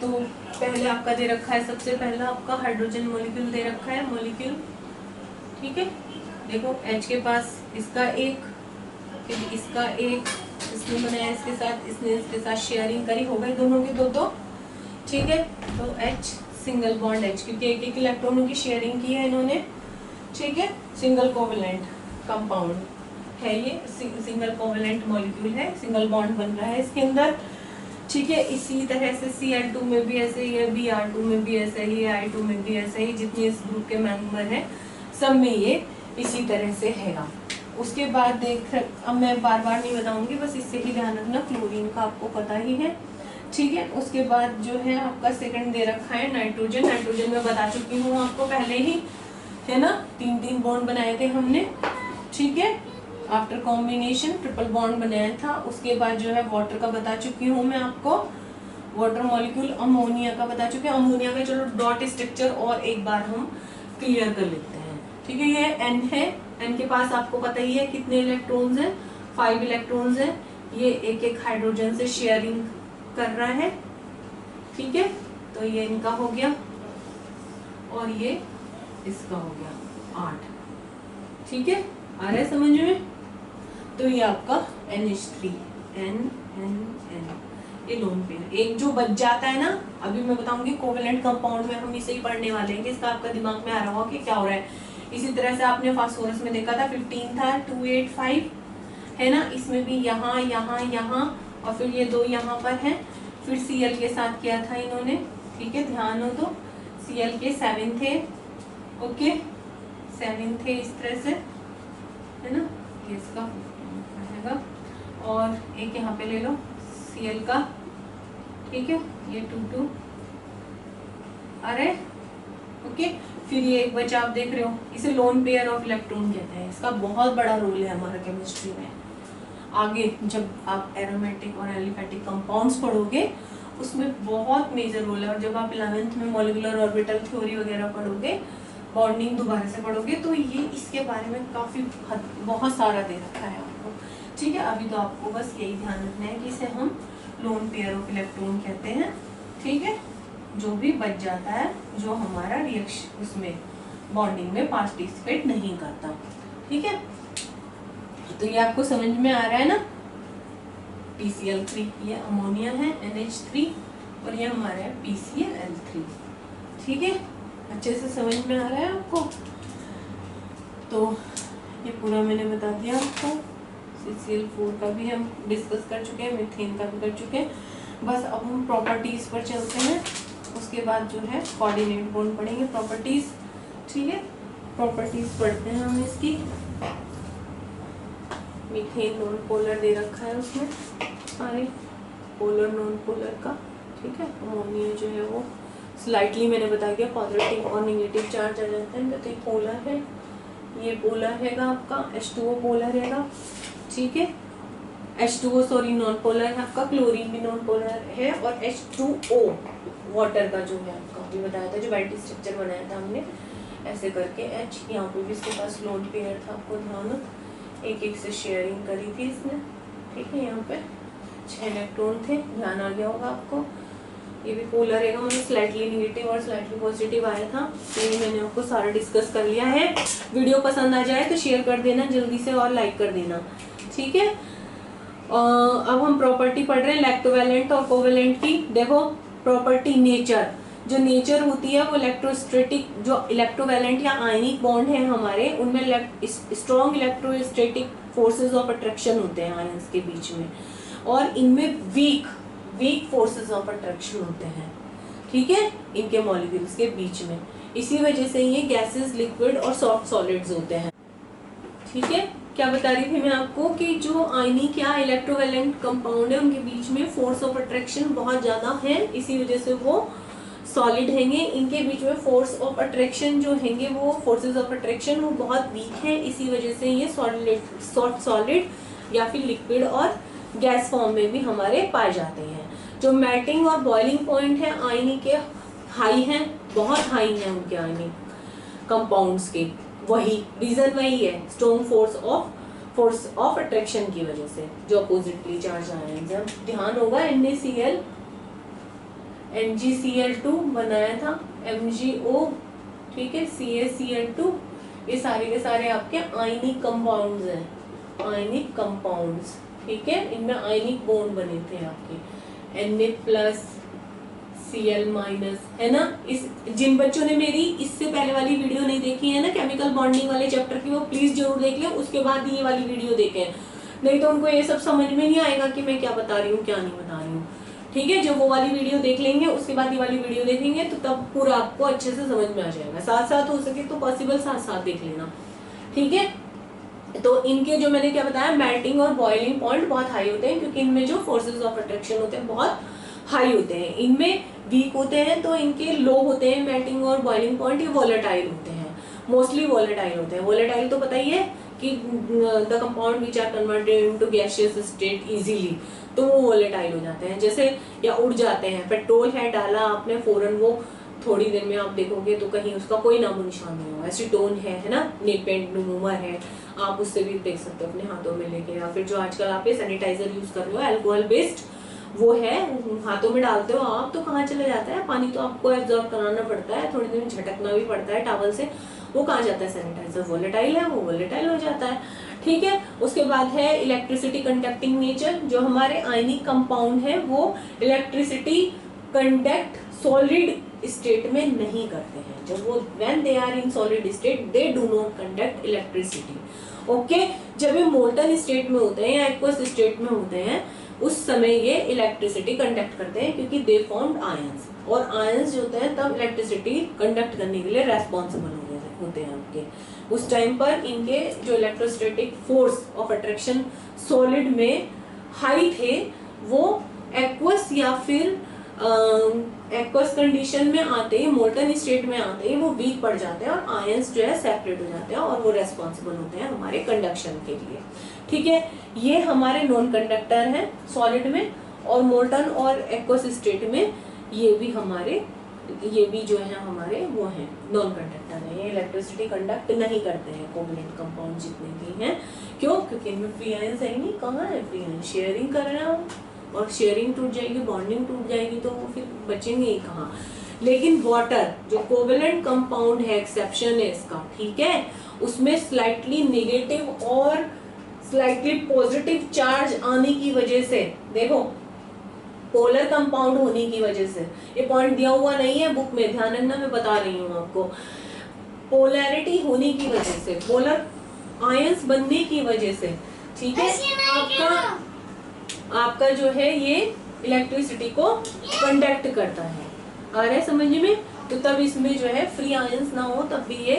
तो पहले आपका दे रखा है, सबसे पहला आपका हाइड्रोजन मॉलिक्यूल दे रखा है, मॉलिक्यूल, ठीक है। देखो H के पास इसका एक, फिर इसका एक, इसने बनाया इसके साथ, इसने इसके साथ शेयरिंग करी, हो गए दोनों के दो दो, ठीक है। तो H सिंगल बॉन्ड H, क्योंकि एक एक इलेक्ट्रॉनों की शेयरिंग की है इन्होंने, ठीक है। सिंगल कोवेलेंट कंपाउंड है ये, सिंगल कोवेलेंट मॉलिक्यूल है, सिंगल बॉन्ड बन रहा है इसके अंदर, ठीक है। इसी तरह से Cl2 में भी ऐसे ही है, Br2 में भी ऐसे ही है, I2 में भी ऐसे ही, जितने इस ग्रुप के मेंबर हैं सब में ये इसी तरह से हैगा। उसके बाद देख, अब मैं बार बार नहीं बताऊंगी, बस इससे ही ध्यान रखना, क्लोरीन का आपको पता ही है, ठीक है। उसके बाद जो है आपका सेकंड दे रखा है नाइट्रोजन। नाइट्रोजन में बता चुकी हूँ आपको पहले ही, है ना, 3 बॉन्ड बनाए थे हमने, ठीक है। आफ्टर कॉम्बिनेशन ट्रिपल बॉन्ड बनाया था। उसके बाद जो है वाटर का बता चुकी हूँ मैं आपको, वाटर मॉलिक्यूल। अमोनिया का बता चुके हैं, अमोनिया का चलो डॉट स्ट्रक्चर और एक बार हम क्लियर कर लेते हैं, ठीक है। ये N है, N के पास आपको पता ही है कितने इलेक्ट्रॉन्स हैं, 5 इलेक्ट्रॉन्स हैं। ये एक एक हाइड्रोजन से शेयरिंग कर रहा है, ठीक है। तो ये इनका हो गया और ये इसका हो गया 8, ठीक है, आ रहा है समझ में। तो ये आपका NH3, N N N, ये लोन पेयर। एक जो बच जाता है ना, अभी मैं बताऊंगी कोवेलेंट कंपाउंड में हम इसे ही पढ़ने वाले हैं, कि इसका आपका दिमाग में आ रहा होगा कि क्या हो रहा है। इसी तरह से आपने फास्फोरस में देखा था 15 था, 285 है ना, इसमें भी यहाँ यहाँ यहाँ और फिर ये 2 यहाँ पर है। फिर Cl के साथ किया था इन्होंने, ठीक है, ध्यान हो तो Cl के 7 थे, ओके, 7 थे इस तरह से, है ना, ये इसका रहेगा। और एक यहाँ पे ले लो Cl का, ठीक है, ये 2 अरे ओके। फिर ये एक बचा, आप देख रहे हो, इसे लोन पेयर ऑफ इलेक्ट्रॉन कहते हैं। इसका बहुत बड़ा रोल है हमारा केमिस्ट्री में। आगे जब आप एरोमेटिक और एलिफेटिक कंपाउंड्स पढ़ोगे उसमें बहुत मेजर रोल है। और जब आप 11th में मॉलिक्यूलर ऑर्बिटल थ्योरी वगैरह पढ़ोगे, बॉन्डिंग दोबारा से पढ़ोगे, तो ये इसके बारे में काफी बहुत सारा दे रखा है आपको, ठीक है। अभी तो आपको बस यही ध्यान रखना है कि इसे हम लोन पेयर ऑफ इलेक्ट्रॉन कहते हैं, ठीक है। जो भी बच जाता है, जो हमारा रिएक्शन उसमें बॉन्डिंग में पार्टिसिपेट नहीं करता, ठीक है। तो ये आपको समझ में आ रहा है ना। PCl3 ये अमोनिया है, NH3, और ये हमारा है PCl3, ठीक है। अच्छे से समझ में आ रहा है आपको। तो ये पूरा मैंने बता दिया आपको। CCl4 का भी हम डिस्कस कर चुके हैं, मीथेन का भी कर चुके हैं। बस अब हम प्रॉपर्टीज पर चलते हैं। उसके बाद जो है कोऑर्डिनेट बॉन्ड पढ़ेंगे, प्रॉपर्टीज, ठीक है। प्रॉपर्टीज पढ़ते हैं हम इसकी। मीथेन नॉन पोलर दे रखा है उसमें, सारे पोलर नॉन पोलर का, ठीक है। अमोनिया जो है वो स्लाइटली मैंने बता दिया पॉजिटिव और नेगेटिव चार्ज आ जाते हैं, तो ये पोलर है, ये पोलर हैगा आपका, H2O पोलर हैगा, ठीक है। H2O सॉरी नॉन पोलर है आपका, क्लोरीन भी नॉन पोलर है, और H2O वाटर का जो है आपका अभी बताया था, जो बैटरी स्ट्रक्चर बनाया था हमने ऐसे करके H, यहाँ पे भी इसके पास लोन पेयर था, आपको ध्यान, एक एक से शेयरिंग करी थी इसने, ठीक है। यहाँ पे 6 इलेक्ट्रॉन थे, ध्यान आ गया होगा आपको। ये भी पोलर है, मतलब स्लाइटली नेगेटिव और स्लाइटली पॉजिटिव आया था। ये मैंने आपको सारा डिस्कस कर लिया है। वीडियो पसंद आ जाए तो शेयर कर देना जल्दी से और लाइक कर देना, ठीक है। अब हम प्रॉपर्टी पढ़ रहे हैं इलेक्ट्रोवैलेंट और कोवेलेंट की। देखो प्रॉपर्टी नेचर, जो नेचर होती है वो इलेक्ट्रोस्टैटिक, जो इलेक्ट्रोवैलेंट या आयनिक बॉन्ड है हमारे, उनमें strong electrostatic forces of attraction होते हैं आयंस के बीच में, और इनमें वीक फोर्सेस ऑफ अट्रैक्शन होते हैं, ठीक है, इनके मॉलिक्यूल्स के बीच में। इसी वजह से ये गैसेस, लिक्विड और सॉफ्ट सॉलिड्स होते हैं, ठीक है। क्या बता रही थी मैं आपको कि जो आयनिक या इलेक्ट्रोवैलेंट कंपाउंड है उनके बीच में फोर्स ऑफ अट्रैक्शन बहुत ज्यादा है, इसी वजह से वो सॉलिड हैंगे, इनके बीच में फोर्स ऑफ अट्रैक्शन जो हैंगे वो फोर्सेस ऑफ अट्रैक्शन वो बहुत वीक है, इसी वजह से ये सॉलिड या फिर लिक्विड और गैस फॉर्म में भी हमारे पाए जाते हैं। जो मेल्टिंग और बॉइलिंग पॉइंट है आयनिक के हाई हैं, बहुत हाई हैं उनके आयनिक कंपाउंड्स के, वही रीजन वही है स्ट्रॉन्ग फोर्स ऑफ अट्रैक्शन की वजह से जो अपोजिटली चार्ज आयन। जब ध्यान होगा NaCl NgCl2 बनाया था MgO, ठीक है, CaCl2, ये सारे के सारे आपके आयनिक कंपाउंड्स हैं, आयनिक कंपाउंड्स, ठीक है, इनमें आयनिक बॉन्ड बने थे आपके Na+Cl- है ना। इस जिन बच्चों ने मेरी इससे पहले वाली वीडियो नहीं देखी है ना केमिकल बॉन्डिंग वाले चैप्टर की, वो प्लीज जरूर देख लें, उसके बाद ये वाली वीडियो देखें, नहीं तो उनको ये सब समझ में नहीं आएगा कि मैं क्या बता रही हूँ क्या नहीं बता रही हूँ, ठीक है। जब वो वाली वीडियो देख लेंगे उसके बाद ये वाली वीडियो देखेंगे तो तब पूरा आपको अच्छे से समझ में आ जाएगा। साथ साथ हो सके तो पॉसिबल साथ साथ देख लेना, ठीक है। तो इनके जो मैंने क्या बताया मेल्टिंग और बॉइलिंग पॉइंट बहुत हाई होते हैं, क्योंकि इनमें जो फोर्सेस ऑफ अट्रैक्शन होते हैं बहुत हाई होते हैं, इनमें वीक होते हैं तो इनके लो होते हैं मेल्टिंग और बॉइलिंग पॉइंट, ये वोलेटाइल होते हैं, मोस्टली वोलेटाइल होते हैं। वोलेटाइल तो पता ही है कि the compound which are converted into gaseous state easily, तो वो वोलेटाइल हो जाते हैं, जैसे या उड़ जाते हैं। पेट्रोल है डाला आपने फौरन, वो थोड़ी देर में आप देखोगे तो कहीं उसका कोई नामो निशान नहीं होगा। एसीटोन है ना, नेपेंट रिमूवर है, आप उससे भी देख सकते हो अपने हाथों में लेके, या फिर जो आजकल आप ये सैनिटाइजर यूज कर रहे हो अल्कोहल बेस्ड, वो है, हाथों में डालते हो आप तो कहाँ चला जाता है पानी, तो आपको एब्जॉर्ब कराना पड़ता है, थोड़ी देर में झटकना भी पड़ता है टॉवल से, वो कहाँ जाता है सैनिटाइजर, वोलेटाइल है, वो वोलेटाइल हो जाता है, ठीक है। उसके बाद है इलेक्ट्रिसिटी कंडक्टिंग नेचर, जो हमारे आयनिक कंपाउंड है वो इलेक्ट्रिसिटी कंडक्ट सॉलिड स्टेट में नहीं करते हैं, जब वो when they are in solid state they do not conduct electricity, okay. जब ये मोल्टन स्टेट में होते हैं या एक्वस स्टेट में होते हैं उस समय ये इलेक्ट्रिसिटी कंडक्ट करते हैं, क्योंकि दे फॉर्म्ड आयंस, और आयंस जो होते हैं तब इलेक्ट्रिसिटी कंडक्ट करने के लिए रेस्पॉन्सिबल होते हैं आपके। उस टाइम पर इनके जो electrostatic force of attraction solid में हाई थे, वो एक्वस या फिर एक्वस कंडीशन में आते ही, मोल्टन स्टेट में आते ही वो वीक पड़ जाते हैं और आयंस जो है सेपरेट हो जाते हैं और वो रेस्पॉन्सिबल होते हैं हमारे कंडक्शन के लिए, ठीक है। ये हमारे नॉन कंडक्टर हैं सॉलिड में, और मोल्टन और एक्वस स्टेट में ये भी हमारे, ये भी जो है हमारे वो हैं नॉन कंडक्टर हैं, ये इलेक्ट्रिसिटी कंडक्ट नहीं करते हैं कोवलेंट कंपाउंड जितने भी हैं। क्यों? क्योंकि इनमें फ्री आयंस है ही नहीं, कहाँ है फ्री आयंस, शेयरिंग कर रहे हैं, और शेयरिंग टूट जाएगी, बॉन्डिंग टूट जाएगी, तो वो फिर बचेंगे ही कहाँ। लेकिन वाटर जो कोवलेंट कंपाउंड है, एक्सेप्शन है इसका, ठीक है, उसमें स्लाइटली नेगेटिव और स्लाइटली पॉजिटिव चार्ज आने की वजह से, देखो पोलर कंपाउंड होने की वजह से, ये पॉइंट दिया हुआ नहीं है बुक में, ध्यान रखना, मैं बता रही हूँ आपको, पोलैरिटी होने की वजह से, पोलर आयंस बनने की वजह से, ठीक है, आपका जो है ये इलेक्ट्रिसिटी को कंडक्ट करता है, आ रहा है समझ में। तो तब इसमें जो है फ्री आयंस ना हो तब भी ये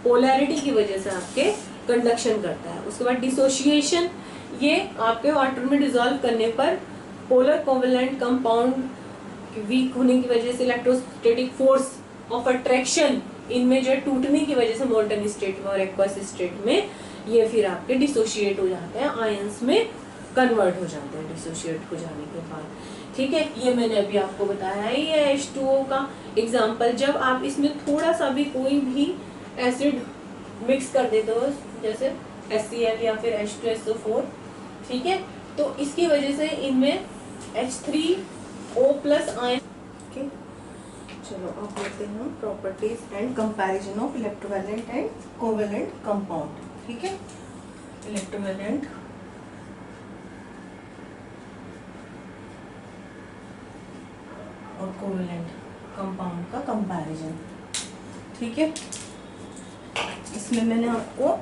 पोलैरिटी की वजह से आपके कंडक्शन करता है। उसके बाद डिसोसिएशन, ये आपके वाटर में डिसॉल्व करने पर पोलर कोवलेंट कंपाउंड वीक होने की वजह से इलेक्ट्रोस्टैटिक फोर्स ऑफ अट्रैक्शन इनमें जो है टूटने की वजह से मोल्टन स्टेट में और एक्वस स्टेट में ये फिर आपके डिसोशिएट हो जाते हैं, आयंस में कन्वर्ट हो जाते हैं डिसोशिएट हो जाने के बाद, ठीक है। ये मैंने अभी आपको बताया है, ये H2O का एग्जाम्पल, जब आप इसमें थोड़ा सा भी कोई भी एसिड मिक्स कर देते हो, जैसे HCl या फिर H2SO4, ठीक है, तो इसकी वजह से इनमें H3O+ आयन, ठीक। चलो अब देखते हैं properties and comparison of electrovalent and covalent compound, ठीक है। इलेक्ट्रोवैलेंट और कोवैलेंट कंपाउंड का कंपैरिजन, ठीक है। इसमें मैंने आपको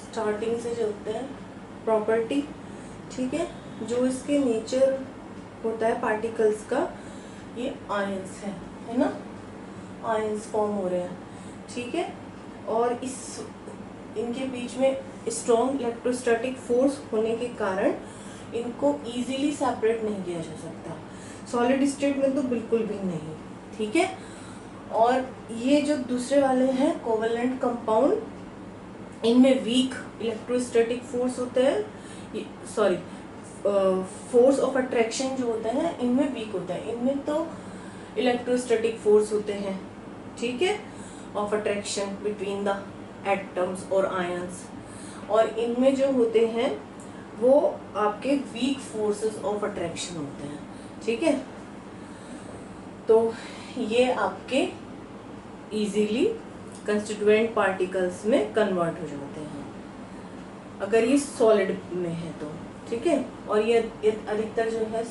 स्टार्टिंग से जो होते हैं प्रॉपर्टी, ठीक है, जो इसके नेचर होता है पार्टिकल्स का, ये आयंस है ना, आयंस फॉर्म हो रहे हैं, ठीक है, और इस इनके बीच में स्ट्रॉन्ग इलेक्ट्रोस्टैटिक फोर्स होने के कारण इनको इजीली सेपरेट नहीं किया जा सकता। सॉलिड स्टेट में तो बिल्कुल भी नहीं, ठीक है। और ये जो दूसरे वाले हैं कोवेलेंट कंपाउंड, इनमें वीक इलेक्ट्रोस्टैटिक फोर्स होते हैं, सॉरी फोर्स ऑफ अट्रैक्शन जो होते हैं इनमें वीक होता है, इनमें तो इलेक्ट्रोस्टैटिक फोर्स होते हैं, ठीक है, of attraction between the atoms और आयंस। और इनमें जो होते हैं वो आपके वीक फोर्सेस ऑफ अट्रैक्शन होते हैं, ठीक है। तो ये आपके इजीली कंस्टिट्यूएंट पार्टिकल्स में कन्वर्ट हो जाते हैं अगर ये सॉलिड में है तो, ठीक है। और ये अधिकतर जो है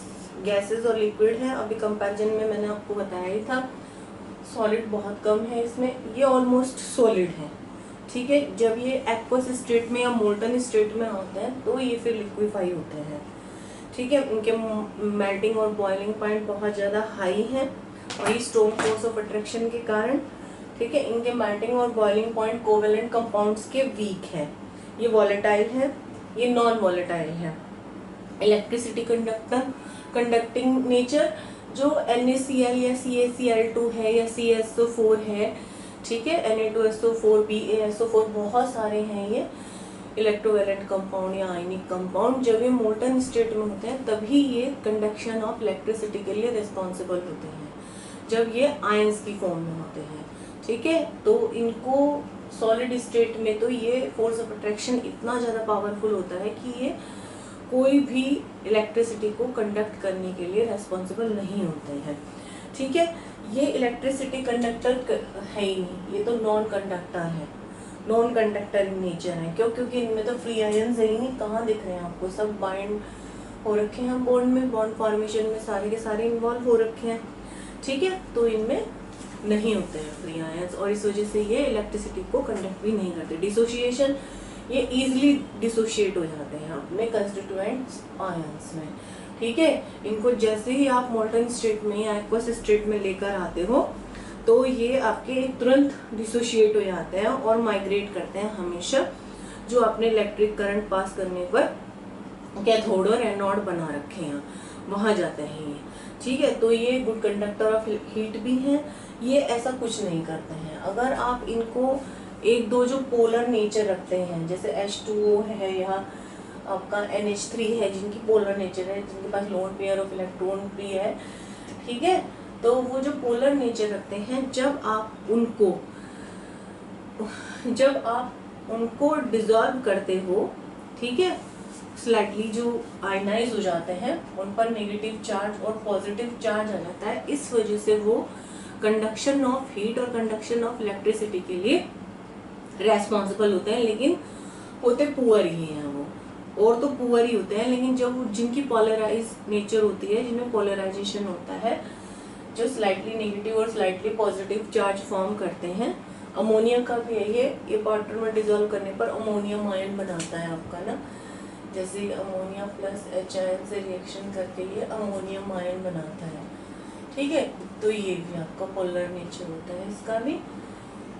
गैसेस और लिक्विड है, अभी कंपैरिजन में मैंने आपको बताया ही था, सॉलिड बहुत कम है इसमें, ये ऑलमोस्ट सॉलिड है, ठीक है। जब ये एक्वस स्टेट में या मोल्टन स्टेट में होते हैं तो ये फिर लिक्विफाई होते हैं, ठीक है। इनके मेल्टिंग और बॉइलिंग पॉइंट बहुत ज़्यादा हाई है और ये स्ट्रॉन्ग फोर्स ऑफ अट्रैक्शन के कारण, ठीक है, इनके मेल्टिंग और बॉइलिंग पॉइंट कोवेलेंट कंपाउंड्स के वीक है, ये वॉलेटाइल है, ये नॉन वॉलेटाइल है। इलेक्ट्रिसिटी कंडक्टिंग नेचर जो NaCl या CaCl2 है या CSO4 है, ठीक है, Na2SO4 BaSO4 बहुत सारे हैं ये इलेक्ट्रोवैलेंट कंपाउंड या आयनिक कंपाउंड। जब ये मोल्टन स्टेट में होते हैं तभी ये कंडक्शन ऑफ इलेक्ट्रिसिटी के लिए रिस्पॉन्सिबल होते हैं, जब ये आयंस की फॉर्म में होते हैं, ठीक है। तो इनको सॉलिड स्टेट में तो ये फोर्स ऑफ अट्रैक्शन इतना ज़्यादा पावरफुल होता है कि ये कोई भी इलेक्ट्रिसिटी को कंडक्ट करने के लिए रेस्पॉन्सिबल नहीं होते हैं, ठीक है। ये इलेक्ट्रिसिटी कंडक्टर है ही नहीं, ये तो नॉन कंडक्टर है, नॉन कंडक्टर इन नेचर है। क्यों? क्योंकि इनमें तो फ्री आयंस है ही नहीं, कहाँ दिख रहे हैं आपको, सब बाइंड हो रखे हैं बॉन्ड में, बॉन्ड फॉर्मेशन में सारे के सारे इन्वॉल्व हो रखे हैं, ठीक है। तो इनमें नहीं होते हैं फ्री आयंस और इस वजह से ये इलेक्ट्रिसिटी को कंडक्ट भी नहीं करते। डिसोसिएशन, ये इजीली डिसोशिएट हो जाते हैं अपने कंस्टिट्यूएंट्स आयंस में, ठीक है। इनको जैसे ही आप मोल्टन स्टेट में या एक्वस स्टेट में लेकर आते हो तो ये आपके तुरंत डिसोशिएट हो जाते हैं और माइग्रेट करते हैं हमेशा जो अपने इलेक्ट्रिक करंट पास करने पर कैथोड और एनोड बना रखे हैं वहाँ जाते हैं ये, ठीक है। तो ये गुड कंडक्टर ऑफ हीट भी हैं, ये ऐसा कुछ नहीं करते हैं। अगर आप इनको एक दो जो पोलर नेचर रखते हैं जैसे H2O है या आपका NH3 है जिनकी पोलर नेचर है, जिनके पास lone pair of electron free है, ठीक है, तो वो जो पोलर नेचर रखते हैं जब आप उनको डिसॉल्व करते हो, ठीक है, स्लाइटली जो आयनाइज हो जाते हैं उन पर नेगेटिव चार्ज और पॉजिटिव चार्ज आ जाता है, इस वजह से वो कंडक्शन ऑफ हीट और कंडक्शन ऑफ इलेक्ट्रिसिटी के लिए रेस्पॉन्सिबल होते हैं, लेकिन होते पुअर ही हैं वो, और तो पुअर ही होते हैं। लेकिन जब जिनकी पोलराइज नेचर होती है, जिनमें पोलराइजेशन होता है, जो स्लाइटली नेगेटिव और स्लाइटली पॉजिटिव चार्ज फॉर्म करते हैं, अमोनिया का भी है ये वाटर में डिजोल्व करने पर अमोनियम आयन बनाता है आपका ना, जैसे अमोनिया प्लस H से रिएक्शन करके ये अमोनियम आयन बनाता है, ठीक है। तो ये भी आपका पोलर नेचर होता है इसका भी,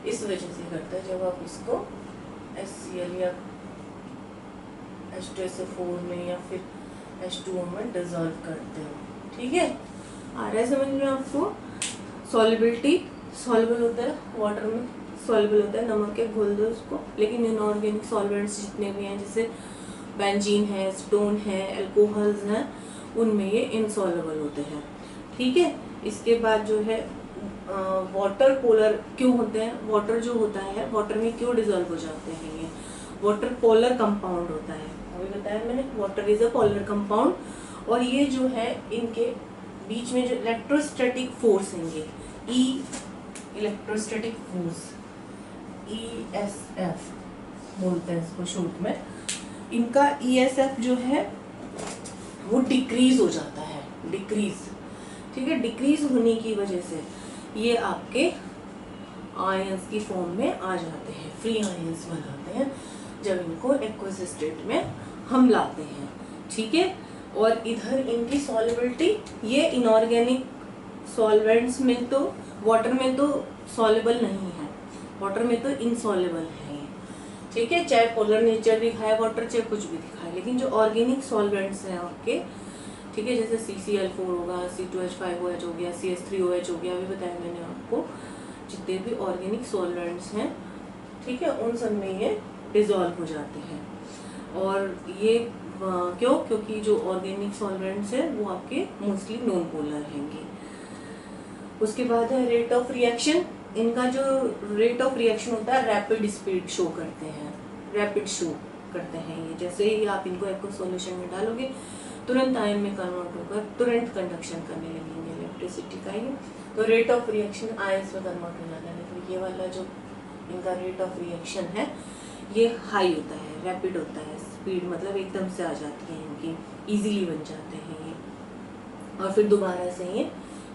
इस वजह से करता है जब आप इसको HCl या H2SO4 में या फिर H2O में डिजोल्व करते हो, ठीक है। आ रहा है समझ में आपको? सॉलिबिलिटी, सॉल्युबल होता है वाटर में, सॉल्युबल होता है, नमक के घोल दो उसको, लेकिन इनऑर्गेनिक सॉल्वेंट्स जितने भी हैं जैसे बेंजीन है, स्टोन है, अल्कोहल्स हैं, उनमें ये इनसॉल्युबल होते हैं, ठीक है। इसके बाद जो है वाटर पोलर क्यों होते हैं, वाटर जो होता है वाटर में क्यों डिजोल्व हो जाते हैं, ये वाटर पोलर कंपाउंड होता है, अभी बताया मैंने, water is a polar compound. और ये जो है इनके बीच में जो इलेक्ट्रोस्टैटिक फोर्स है, ई इलेक्ट्रोस्टैटिक फोर्स ESF बोलते हैं इसको शॉर्ट में, इनका ESF जो है वो डिक्रीज हो जाता है, डिक्रीज, ठीक है। डिक्रीज होने की वजह से ये आपके आयंस की फॉर्म में आ जाते हैं, फ्री आयंस बनाते हैं जब इनको एक्वस स्टेट में हम लाते हैं, ठीक है। और इधर इनकी सॉल्युबिलिटी, ये इनऑर्गेनिक सॉल्वेंट्स में तो वाटर में तो सॉल्युबल नहीं है, वाटर में तो इनसॉल्युबल है, ठीक है, चाहे पोलर नेचर दिखाए वाटर, चाहे कुछ भी दिखाए, लेकिन जो ऑर्गेनिक सॉल्वेंट्स हैं आपके, ठीक है, जैसे CCl4 होगा, C2H5OH हो गया, CH3OH हो गया, अभी बताया मैंने आपको। जितने भी ऑर्गेनिक सॉल्वेंट्स हैं, ठीक है, उन सब में ये डिजॉल्व हो जाते हैं। और ये क्योंकि जो ऑर्गेनिक सॉल्वेंट्स हैं वो आपके मोस्टली नॉन पोलर रहेंगे। उसके बाद है रेट ऑफ रिएक्शन। इनका जो रेट ऑफ रिएक्शन होता है रैपिड स्पीड शो करते हैं, रैपिड शो करते हैं ये। जैसे ही आप इनको एक्वस सॉल्यूशन में डालोगे तुरंत आयन में कन्वर्ट होकर तुरंत कंडक्शन करने लगेंगे इलेक्ट्रिसिटी का ये। तो रेट ऑफ रिएक्शन आयंस में कन्वर्ट हो जाता है। तो ये वाला जो इनका रेट ऑफ रिएक्शन है ये हाई होता है, रैपिड होता है। स्पीड मतलब एकदम से आ जाती है इनकी, इजीली बन जाते हैं ये, और फिर दोबारा से ये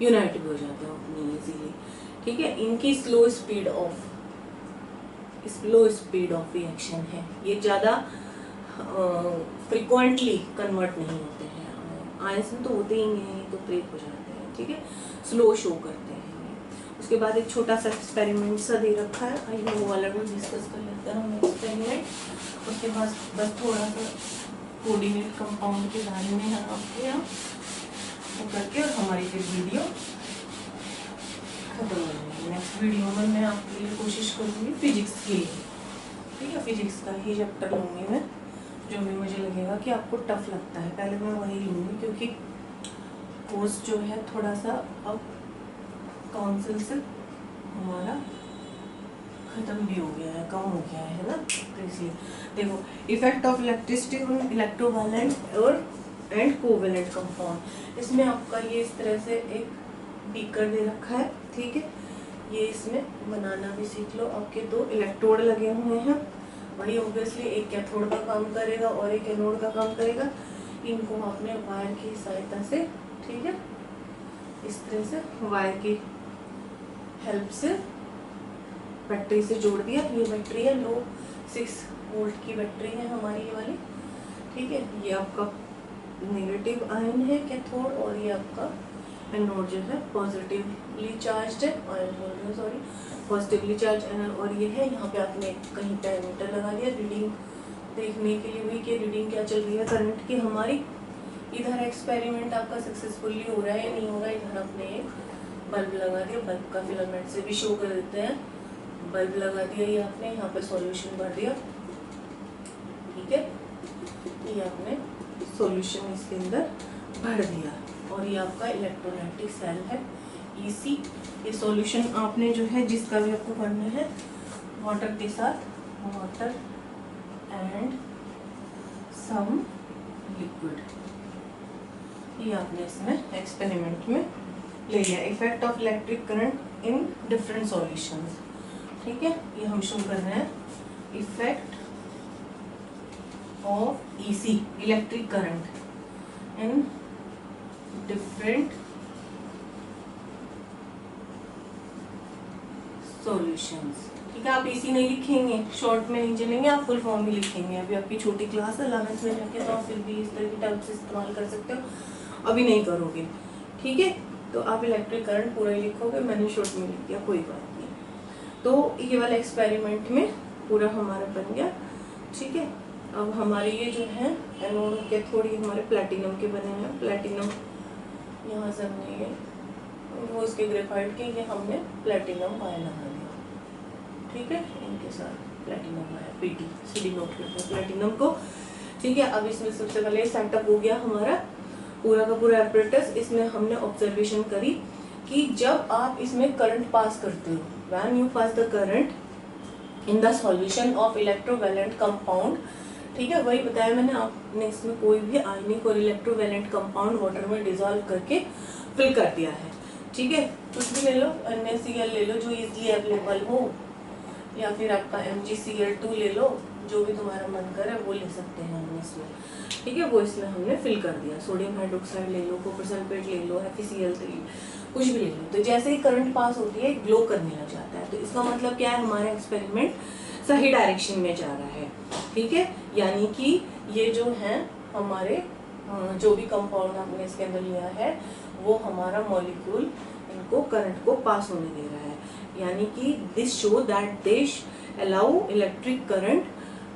यूनाइट भी हो जाते हैं अपनी इजीली। ठीक है, इनकी स्लो स्पीड ऑफ रिएक्शन है, ये ज़्यादा फ्रिक्वेंटली कन्वर्ट नहीं होते हैं। आयंस में तो होते ही नहीं हैं, तो ब्रेक हो जाते हैं। ठीक है, स्लो शो करते हैं। उसके बाद एक छोटा सा एक्सपेरिमेंट सा दे रखा है, आइए वो वाला भी डिस्कस कर लेते हैं हम एक्सपेरिमेंट। उसके बाद बस थोड़ा सा कोऑर्डिनेट कंपाउंड के बारे में हम आपके यहाँ करके और हमारी फिर वीडियो खत्म हो जाएगी। नेक्स्ट वीडियो में मैं आपके लिए कोशिश करूँगी फिजिक्स के लिए। ठीक है, फिजिक्स का ही चैप्टर लूँगी मैं, जो भी मुझे लगेगा कि आपको टफ लगता है। पहले मैं वही लूँगी क्योंकि कोर्स जो है थोड़ा सा अब काउंसिल से हमारा ख़त्म भी हो गया है, कम हो गया है ना। तो इसलिए देखो, effect of electricity on electrovalent और एंड कोवैलेंट कंपाउंड। इसमें आपका ये इस तरह से एक बीकर दे रखा है। ठीक है, ये इसमें बनाना भी सीख लो। आपके दो इलेक्ट्रोड लगे हुए हैं, वही ऑब्वियसली एक कैथोड का काम करेगा और एक एनोड का काम करेगा। इनको आपने वायर की सहायता से, ठीक है, इस तरह से वायर की हेल्प से बैटरी से जोड़ दिया। ये बैटरी है, लो 6 वोल्ट की बैटरी है हमारी ये वाली। ठीक है, ये आपका नेगेटिव आयन है कैथोड, और ये आपका एनोड जो है पॉजिटिवली चार्ज्ड है, आयन बोल रही हूँ सॉरी, पॉजिटिवली चार्ज एनोड। और ये है, यहाँ पे आपने कहीं पे मीटर लगा दिया रीडिंग देखने के लिए भी कि रीडिंग क्या चल रही है करंट की हमारी। इधर एक्सपेरिमेंट आपका सक्सेसफुली हो रहा है या नहीं हो रहा है। इधर आपने एक बल्ब लगा दिया, बल्ब का फिलामेंट से भी शो कर देते हैं। बल्ब लगा दिया, ये आपने यहाँ पे सॉल्यूशन भर दिया। ठीक है, ये आपने सॉल्यूशन इसके अंदर भर दिया, और ये आपका इलेक्ट्रोलाइटिक सेल है EC। ये सॉल्यूशन आपने जो है जिसका भी आपको भरना है वाटर के साथ, वाटर एंड सम लिक्विड, ये आपने इसमें एक्सपेरिमेंट में ले लिया। Effect of electric current in different solutions. ठीक है, ये हम शो कर रहे हैं effect of EC, electric current in different solutions. ठीक है, आप EC नहीं लिखेंगे, शॉर्ट में नहीं चलेंगे, आप फुल फॉर्म भी लिखेंगे। अभी आपकी छोटी क्लास है 11th में जाके, तो आप फिर भी इस तरह की टर्म्स इस्तेमाल कर सकते हो, अभी नहीं करोगे। ठीक है, तो आप इलेक्ट्रिक करंट पूरा ही लिखोगे, मैंने शॉर्ट में लिख दिया, कोई बात नहीं। तो ये वाला एक्सपेरिमेंट में पूरा हमारा बन गया। ठीक है, अब हमारे ये जो है एनोड के थोड़ी हमारे प्लेटिनम के बने हैं। प्लेटिनम यहाँ से हमने ये वो इसके ग्रेफाइट के, ये हमने प्लेटिनम वायर लगा दिया। ठीक है, इनके साथ platinum wire PT CD note करते हैं प्लेटिनम को। ठीक है, अब इसमें सबसे पहले सेटअप हो गया हमारा पूरा का पूरा एपरेटस। इसमें हमने ऑब्जर्वेशन करी कि जब आप इसमें करंट पास करते हो, when you pass the current in the solution of electrovalent compound. ठीक है, वही बताया मैंने, आपने इसमें कोई भी आयनिक और इलेक्ट्रोवैलेंट कंपाउंड वाटर में डिसॉल्व करके फिल कर दिया है। ठीक है, कुछ भी ले लो, NaCl ले लो जो इजीली अवेलेबल हो, या फिर आपका MgCl2 ले लो, जो भी तुम्हारा मन करे वो ले सकते हैं हम इसमें। ठीक है, वो इसमें हमने फिल कर दिया। सोडियम हाइड्रोक्साइड ले लो, कॉपर सल्फेट ले लो, FeCl3, कुछ भी ले लो। तो जैसे ही करंट पास होती है ग्लो करने लग जाता है। तो इसका मतलब क्या है, हमारा एक्सपेरिमेंट सही डायरेक्शन में जा रहा है। ठीक है, यानी कि ये जो है हमारे जो भी कंपाउंड हमने इसके अंदर लिया है वो हमारा मॉलिक्यूल इनको करंट को पास होने दे रहा है। यानी कि this show that they allow electric current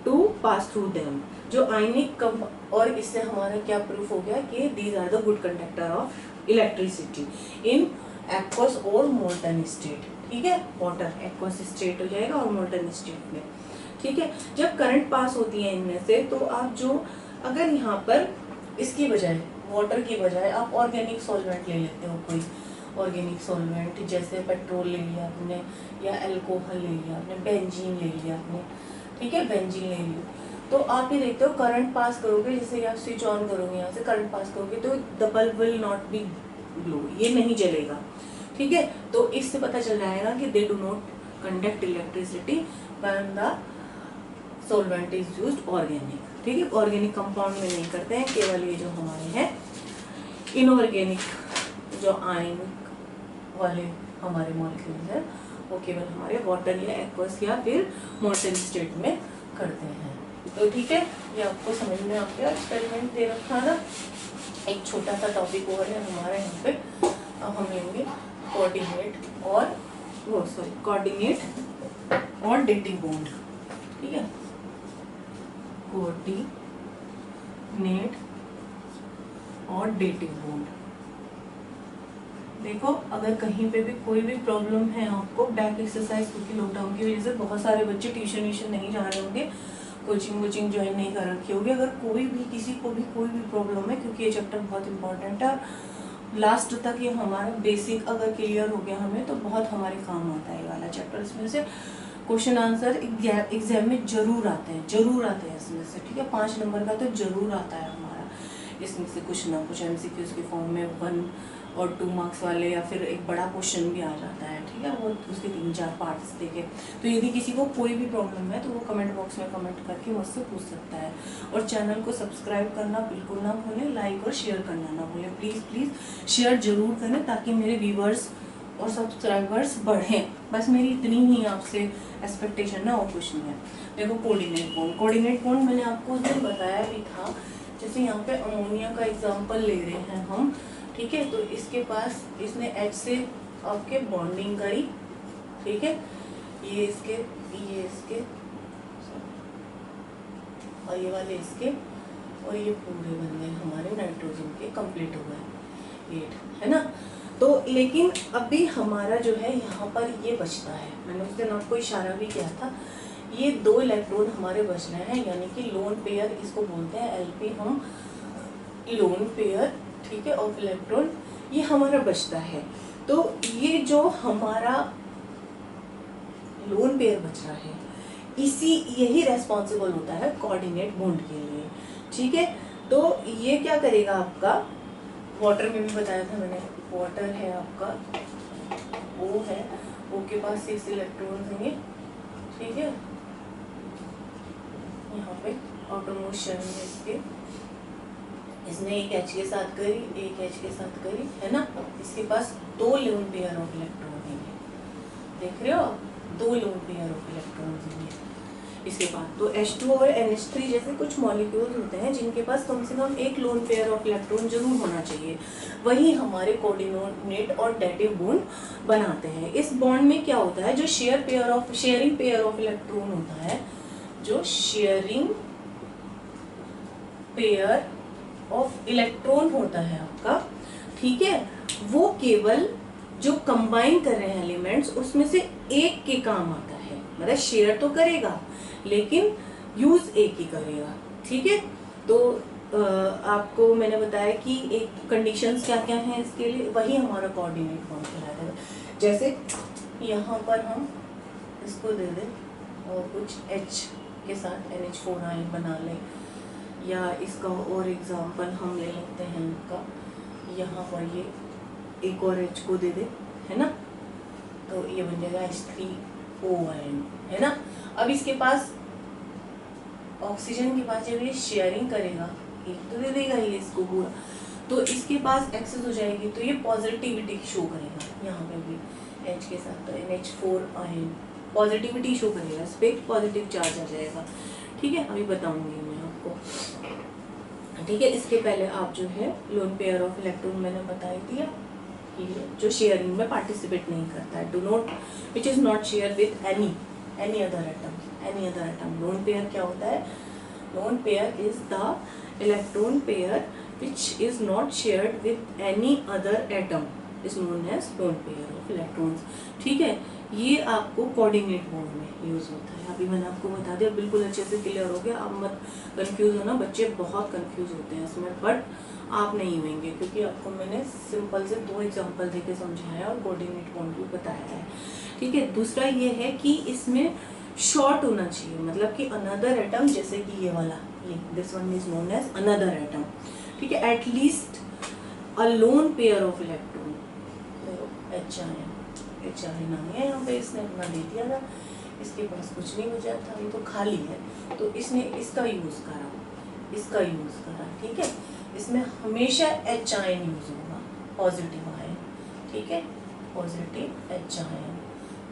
to pass through them. जो आयनिक और इससे हमारा क्या प्रूफ हो गया कि these are the good conductor of electricity in aqueous और मोल्टन स्टेट। ठीक है, वाटर एक्वस स्टेट हो जाएगा और मोल्टन स्टेट में। ठीक है, जब करंट पास होती है इनमें से तो आप जो अगर यहाँ पर इसकी बजाय वाटर की बजाय आप ऑर्गेनिक सॉल्वेंट ले लेते हो, कोई ऑर्गेनिक सॉल्वेंट जैसे पेट्रोल ले लिया आपने या अल्कोहल ले लिया आपने, बेंजीन ले लिया आपने, ठीक है, बेंजीन ले लिया, तो आप ये देखते हो करंट पास करोगे, जैसे आप स्विच ऑन करोगे यहाँ से करंट पास करोगे तो the bulb will not be glow, ये नहीं जलेगा। ठीक है, तो इससे पता चल जाएगा कि दे do not conduct electricity when the solvent is used organic. ठीक है, ऑर्गेनिक कंपाउंड में नहीं करते हैं, केवल ये जो हमारे हैं इनऑर्गेनिक जो आयन वाले हमारे मॉलिक्यूल्स हैं वो केवल हमारे वाटर या एक्वस या फिर मोल्टन स्टेट में करते हैं। तो ठीक है, ये आपको समझ में आ गया, एक्सपेरिमेंट दे रखा ना। एक छोटा सा टॉपिक और है हमारे यहाँ पे, अब हम लेंगे कोऑर्डिनेट और कोऑर्डिनेट और डेटिंग बॉन्ड। ठीक है, कोऑर्डिनेट और डेटिंग बॉन्ड। देखो अगर कहीं पे भी कोई भी प्रॉब्लम है आपको, बैक एक्सरसाइज क्योंकि लॉकडाउन की वजह से बहुत सारे बच्चे ट्यूशन नहीं जा रहे होंगे, कोचिंग ज्वाइन नहीं कर रखी होगी, अगर कोई भी किसी को भी कोई भी प्रॉब्लम है, क्योंकि ये चैप्टर बहुत इंपॉर्टेंट है, लास्ट तक ये हमारा बेसिक अगर क्लियर हो गया हमें तो बहुत हमारे काम आता है ये वाला चैप्टर। इसमें से क्वेश्चन आंसर एग्जाम में जरूर आते हैं इसमें से। ठीक है, 5 नंबर का तो जरूर आता है हमारा इसमें से कुछ ना कुछ एमसीक्यूज के फॉर्म में 1 और 2 मार्क्स वाले, या फिर एक बड़ा क्वेश्चन भी आ जाता है। ठीक है, वो उसके 3-4 पार्ट्स देखे। तो यदि किसी को कोई भी प्रॉब्लम है तो वो कमेंट बॉक्स में कमेंट करके मुझसे पूछ सकता है। और चैनल को सब्सक्राइब करना बिल्कुल ना भूलें, लाइक और शेयर करना ना भूलें। प्लीज़ शेयर जरूर करें ताकि मेरे व्यूवर्स और सब्सक्राइबर्स बढ़ें। बस मेरी इतनी ही आपसे एक्सपेक्टेशन ना, और कुछ नहीं है। देखो कोऑर्डिनेट बॉन्ड मैंने आपको उस दिन बताया भी था, जैसे यहाँ पे अमोनिया का एग्जाम्पल ले रहे हैं हम। ठीक है, तो इसके पास इसने H से आपके बॉन्डिंग करी। ठीक है, ये इसके और ये वाले इसके, और ये पूरे बन गए हमारे नाइट्रोजन के, कंप्लीट हो गए 8, है ना। तो लेकिन अभी हमारा जो है यहाँ पर ये बचता है, मैंने उस दिन आपको इशारा भी किया था, ये 2 इलेक्ट्रॉन हमारे बच रहे हैं, यानी कि लोन पेयर इसको बोलते हैं, एलपी हम लोन पेयर, ठीक है, ऑफ इलेक्ट्रॉन, ये हमारा बचता है। तो ये जो हमारा लोन पेयर बच रहा है यही रेस्पॉन्सिबल होता है कोऑर्डिनेट बॉन्ड के लिए। ठीक है, तो ये क्या करेगा आपका, वाटर में भी बताया था मैंने, वाटर है आपका, O है, O के पास 6 इलेक्ट्रॉन्स होंगे। ठीक है, यहाँ पे ऑटोमोस्ट शेल में इसके, इसने एक H के साथ करी, एक H के साथ करी, है ना। इसके पास 2 लोन पेयर ऑफ इलेक्ट्रॉन होंगे, देख रहे हो, 2 लोन पेयर ऑफ इलेक्ट्रॉन होंगे इसके बाद। तो H2 और NH3 जैसे कुछ मॉलिक्यूल्स होते हैं जिनके पास कम से कम एक लोन पेयर ऑफ इलेक्ट्रॉन जरूर होना चाहिए, वही हमारे कोऑर्डिनेट और डेटिव बॉन्ड बनाते हैं। इस बॉन्ड में क्या होता है, जो शेयरिंग पेयर ऑफ इलेक्ट्रॉन होता है, जो शेयरिंग पेयर ऑफ इलेक्ट्रॉन होता है आपका, ठीक है, वो केवल जो कंबाइन कर रहे हैं एलिमेंट्स उसमें से एक के काम आता है, मतलब शेयर तो करेगा लेकिन यूज एक ही करेगा। ठीक है, तो आपको मैंने बताया कि एक कंडीशंस क्या क्या हैं इसके लिए, वही हमारा कोऑर्डिनेट बॉन्ड कहलाता है। जैसे यहाँ पर हम इसको दे दें और कुछ H के साथ NH4 आयन बना लें, या इसका और एग्जांपल हम ले लेते हैं इनका, यहाँ पर ये एक और H को दे दे, है ना, तो ये बन जाएगा H3O आयन, है ना। अब इसके पास ऑक्सीजन के पास जब ये शेयरिंग करेगा, एक तो दे देगा ये इसको पूरा, तो इसके पास एक्सेस हो जाएगी, तो ये पॉजिटिविटी शो करेगा, यहाँ पे भी H के साथ तो NH4 आयन पॉजिटिविटी शो करेगा, इस पर पॉजिटिव चार्ज आ जाएगा। ठीक है, अभी बताऊंगी मैं आपको। ठीक है, इसके पहले आप जो है लोन पेयर ऑफ इलेक्ट्रॉन मैंने बता ही दिया कि जो शेयरिंग में पार्टिसिपेट नहीं करता है, do not which is not share with any other atom. Lone pair क्या होता है, Lone pair is the electron pair which is not shared with any other atom is known as lone pair of electrons. ठीक है, ये आपको कोऑर्डिनेट बॉन्ड में यूज होता है. अभी मैंने आपको बता दिया, बिल्कुल अच्छे से क्लियर हो गया. अब मत कंफ्यूज होना, बच्चे बहुत कंफ्यूज होते हैं इसमें, बट आप नहीं होंगे क्योंकि आपको मैंने सिंपल से 2 एग्जांपल देके समझाया और कोऑर्डिनेट बॉन्ड भी बताया है. ठीक है, दूसरा ये है कि इसमें शॉर्ट होना चाहिए, मतलब कि अनदर एटम, जैसे कि ये वाला, ये this one is known as another atom. ठीक है, at least a lone pair of electron. देखो एच आयन नाम है यहाँ पे, इसने अपना दे दिया था, इसके पास कुछ नहीं बचा था, ये तो खाली है, तो इसने इसका यूज करा. ठीक है, इसमें हमेशा एच आयन यूज होगा, पॉजिटिव आयन. ठीक है, पॉजिटिव एच आयन.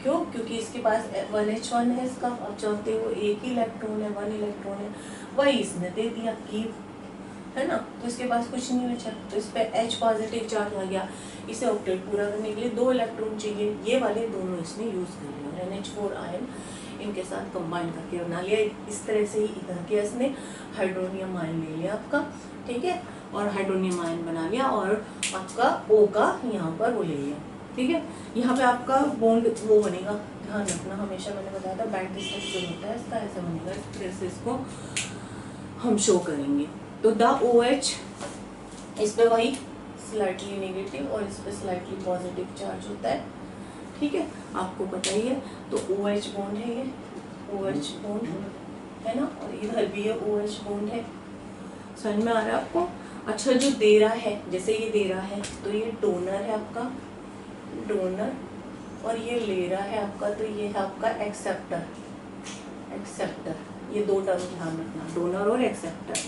क्यों? क्योंकि इसके पास 1H1 है, इसका आप चाहते हो एक ही इलेक्ट्रॉन है, 1 इलेक्ट्रॉन है, वही इसने दे दिया कीप, है ना, तो इसके पास कुछ नहीं बचा, तो इस पर H पॉजिटिव चार्ज आ गया. इसे ऑक्टेट पूरा करने के लिए 2 इलेक्ट्रॉन चाहिए, ये वाले दोनों इसने यूज कर लिया और NH4 आयन इनके साथ कंबाइन करके बना लिया. इस तरह से ही इधर के इसने हाइड्रोनियम आयन ले लिया आपका. ठीक है, और हाइड्रोनियम आयन बना लिया और आपका O का यहाँ पर वो ले लिया. ठीक है, यहाँ पे आपका बॉन्ड वो बनेगा, ध्यान रखना, हमेशा मैंने बताया था बैक डिस्टेंस होता है इसका, ऐसा बनेगा. इस तरह से इसको हम शो करेंगे. तो द OH, इस पे वही स्लाइटली नेगेटिव और इस पे स्लाइटली पॉजिटिव चार्ज होता है. ठीक है, आपको पता ही है. तो OH बॉन्ड है, ये OH बॉन्ड है ना, और इधर भी ये OH बॉन्ड है. समझ में आ रहा है आपको? अच्छा, जो दे रहा है, जैसे ये दे रहा है, तो ये डोनर है आपका, डोनर, और ये ले रहा है आपका, तो ये है आपका एक्सेप्टर. ये 2 टर्म ध्यान रखना, डोनर और एक्सेप्टर.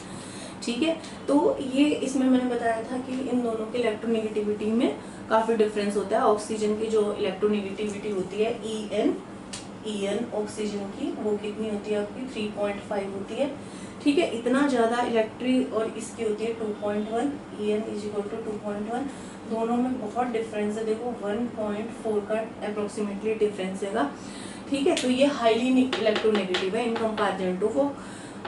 ठीक है, तो ये इसमें मैंने बताया था कि इन दोनों के इलेक्ट्रोनेगेटिविटी में काफ़ी डिफरेंस होता है. ऑक्सीजन की जो इलेक्ट्रोनेगेटिविटी होती है EN ऑक्सीजन की, वो कितनी होती है आपकी 3.5 होती है. ठीक है, इतना ज़्यादा इलेक्ट्रिक, और इसकी होती है 2.1, EN इज इक्वल टू 2.1. दोनों में बहुत डिफरेंस है, देखो 1.4 का अप्रोक्सीमेटली डिफरेंस है. ठीक है, तो ये हाईली इलेक्ट्रोनेगेटिव है इन कंपैरिजन टू वो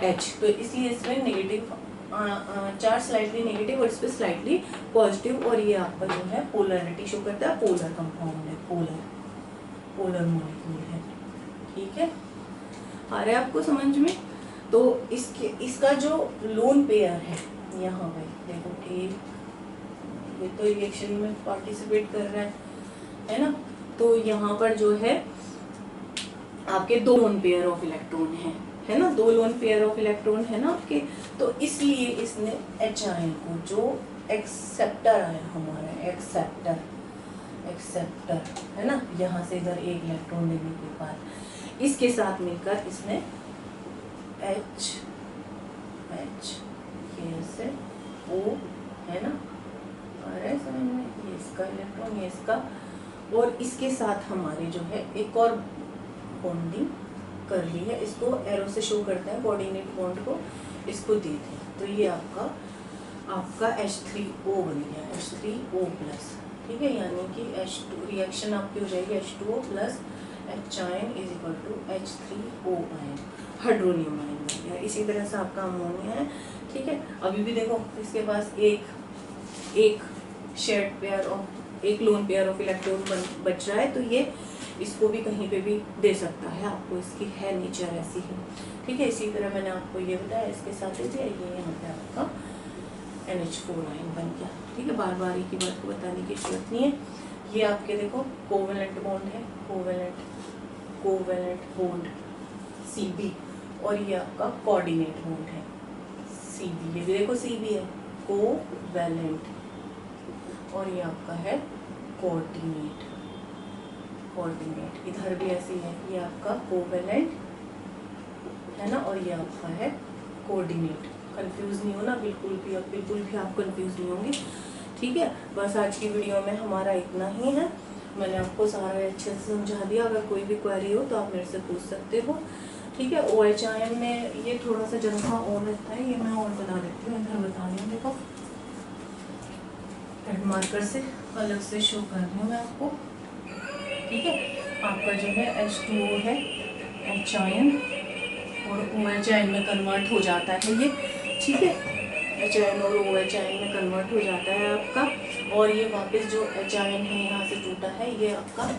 H, तो इसलिए इसमें नेगेटिव चार्ज स्लाइटली नेगेटिव और इस पर स्लाइटली पॉजिटिव. और ये आपका जो है पोलरिटी शो करता है, पोलर कंपाउंड है, पोलर मॉलिक्यूल है. ठीक है, आ रहा है आपको समझ में? तो इसका जो लोन पेयर है यहाँ पे देखो, ये तो रिएक्शन में पार्टिसिपेट कर रहा है ना, तो यहाँ पर जो है आपके 2 लोन पेयर ऑफ इलेक्ट्रॉन है ना, 2 लोन पेयर ऑफ इलेक्ट्रॉन है ना आपके. तो इसलिए इसने H आयन को, जो एक्सेप्टर आया हमारा, एक्सेप्टर है ना, यहाँ से इधर एक इलेक्ट्रॉन देने के बाद इसके साथ मिलकर इसने H ये से O है ना, आ रहा है समझ में, ये इसका इलेक्ट्रॉन, ये इसका, और इसके साथ हमारे जो है एक और बॉन्डिंग कर ली है. इसको एरो से शो करते हैं कोऑर्डिनेट बॉन्ड को, इसको दे दें, तो ये आपका H3O बन गया, H3O प्लस. ठीक है, यानी कि H2 रिएक्शन आपकी हो जाएगी H2O plus H ion is equal to H3O ion, hydronium ion बन गया. इसी तरह से आपका अमोनिया है. ठीक है, अभी भी देखो इसके पास एक शेयर्ड पेयर ऑफ, एक लोन पेयर ऑफ इलेक्ट्रॉन बच रहा है, तो ये इसको भी कहीं पे भी दे सकता है आपको, इसकी है नेचर ऐसी ही. ठीक है, इसी तरह मैंने आपको ये बताया, इसके साथ ये यहाँ पे आपका NH4 आयन बन गया. ठीक है, बार बार एक ही बात को बताने की जरूरत नहीं है. ये आपके देखो कोवेलेंट बॉन्ड है, कोवेलेंट बॉन्ड CB, और ये आपका कोऑर्डिनेट बॉन्ड है CB. ये भी देखो CB है, कोवेलेंट, और ये आपका है कोऑर्डिनेट. इधर भी ऐसे ही है, ये आपका कोवेलेंट है ना, और ये आपका है कोऑर्डिनेट. कंफ्यूज नहीं होना बिल्कुल भी, अब बिल्कुल भी आप कंफ्यूज नहीं होंगे. ठीक है, बस आज की वीडियो में हमारा इतना ही है. मैंने आपको सारा अच्छे से समझा दिया. अगर कोई भी क्वेरी हो तो आप मेरे से पूछ सकते हो. ठीक है, OH आयन में ये थोड़ा सा जगह और रहता है, ये मैं और बता देती हूँ, इधर बता रही हूँ. देखो रेड मार्कर से अलग से शो कर रही हूँ मैं आपको. ठीक है, आपका जो है H2O है, H आयन और OH में कन्वर्ट हो जाता है ये, ठीक है। HN और OH में कन्वर्ट हो जाता है आपका, और ये वापस जो H है यहाँ से टूटा है ये आपका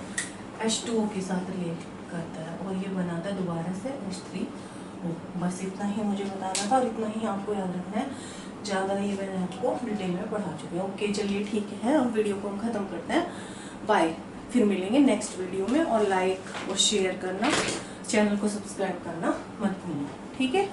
H2O के साथ रिलेट करता है और ये बनाता है दोबारा से H3O। बस इतना ही मुझे बताना था और इतना ही आपको याद रखना है, ज़्यादा ये मैंने आपको डिटेल में पढ़ा चुकी हूँ। ओके चलिए ठीक है, अब वीडियो को हम ख़त्म करते हैं, बाय। फिर मिलेंगे नेक्स्ट वीडियो में, और लाइक और शेयर करना, चैनल को सब्सक्राइब करना मत भूलना, ठीक है।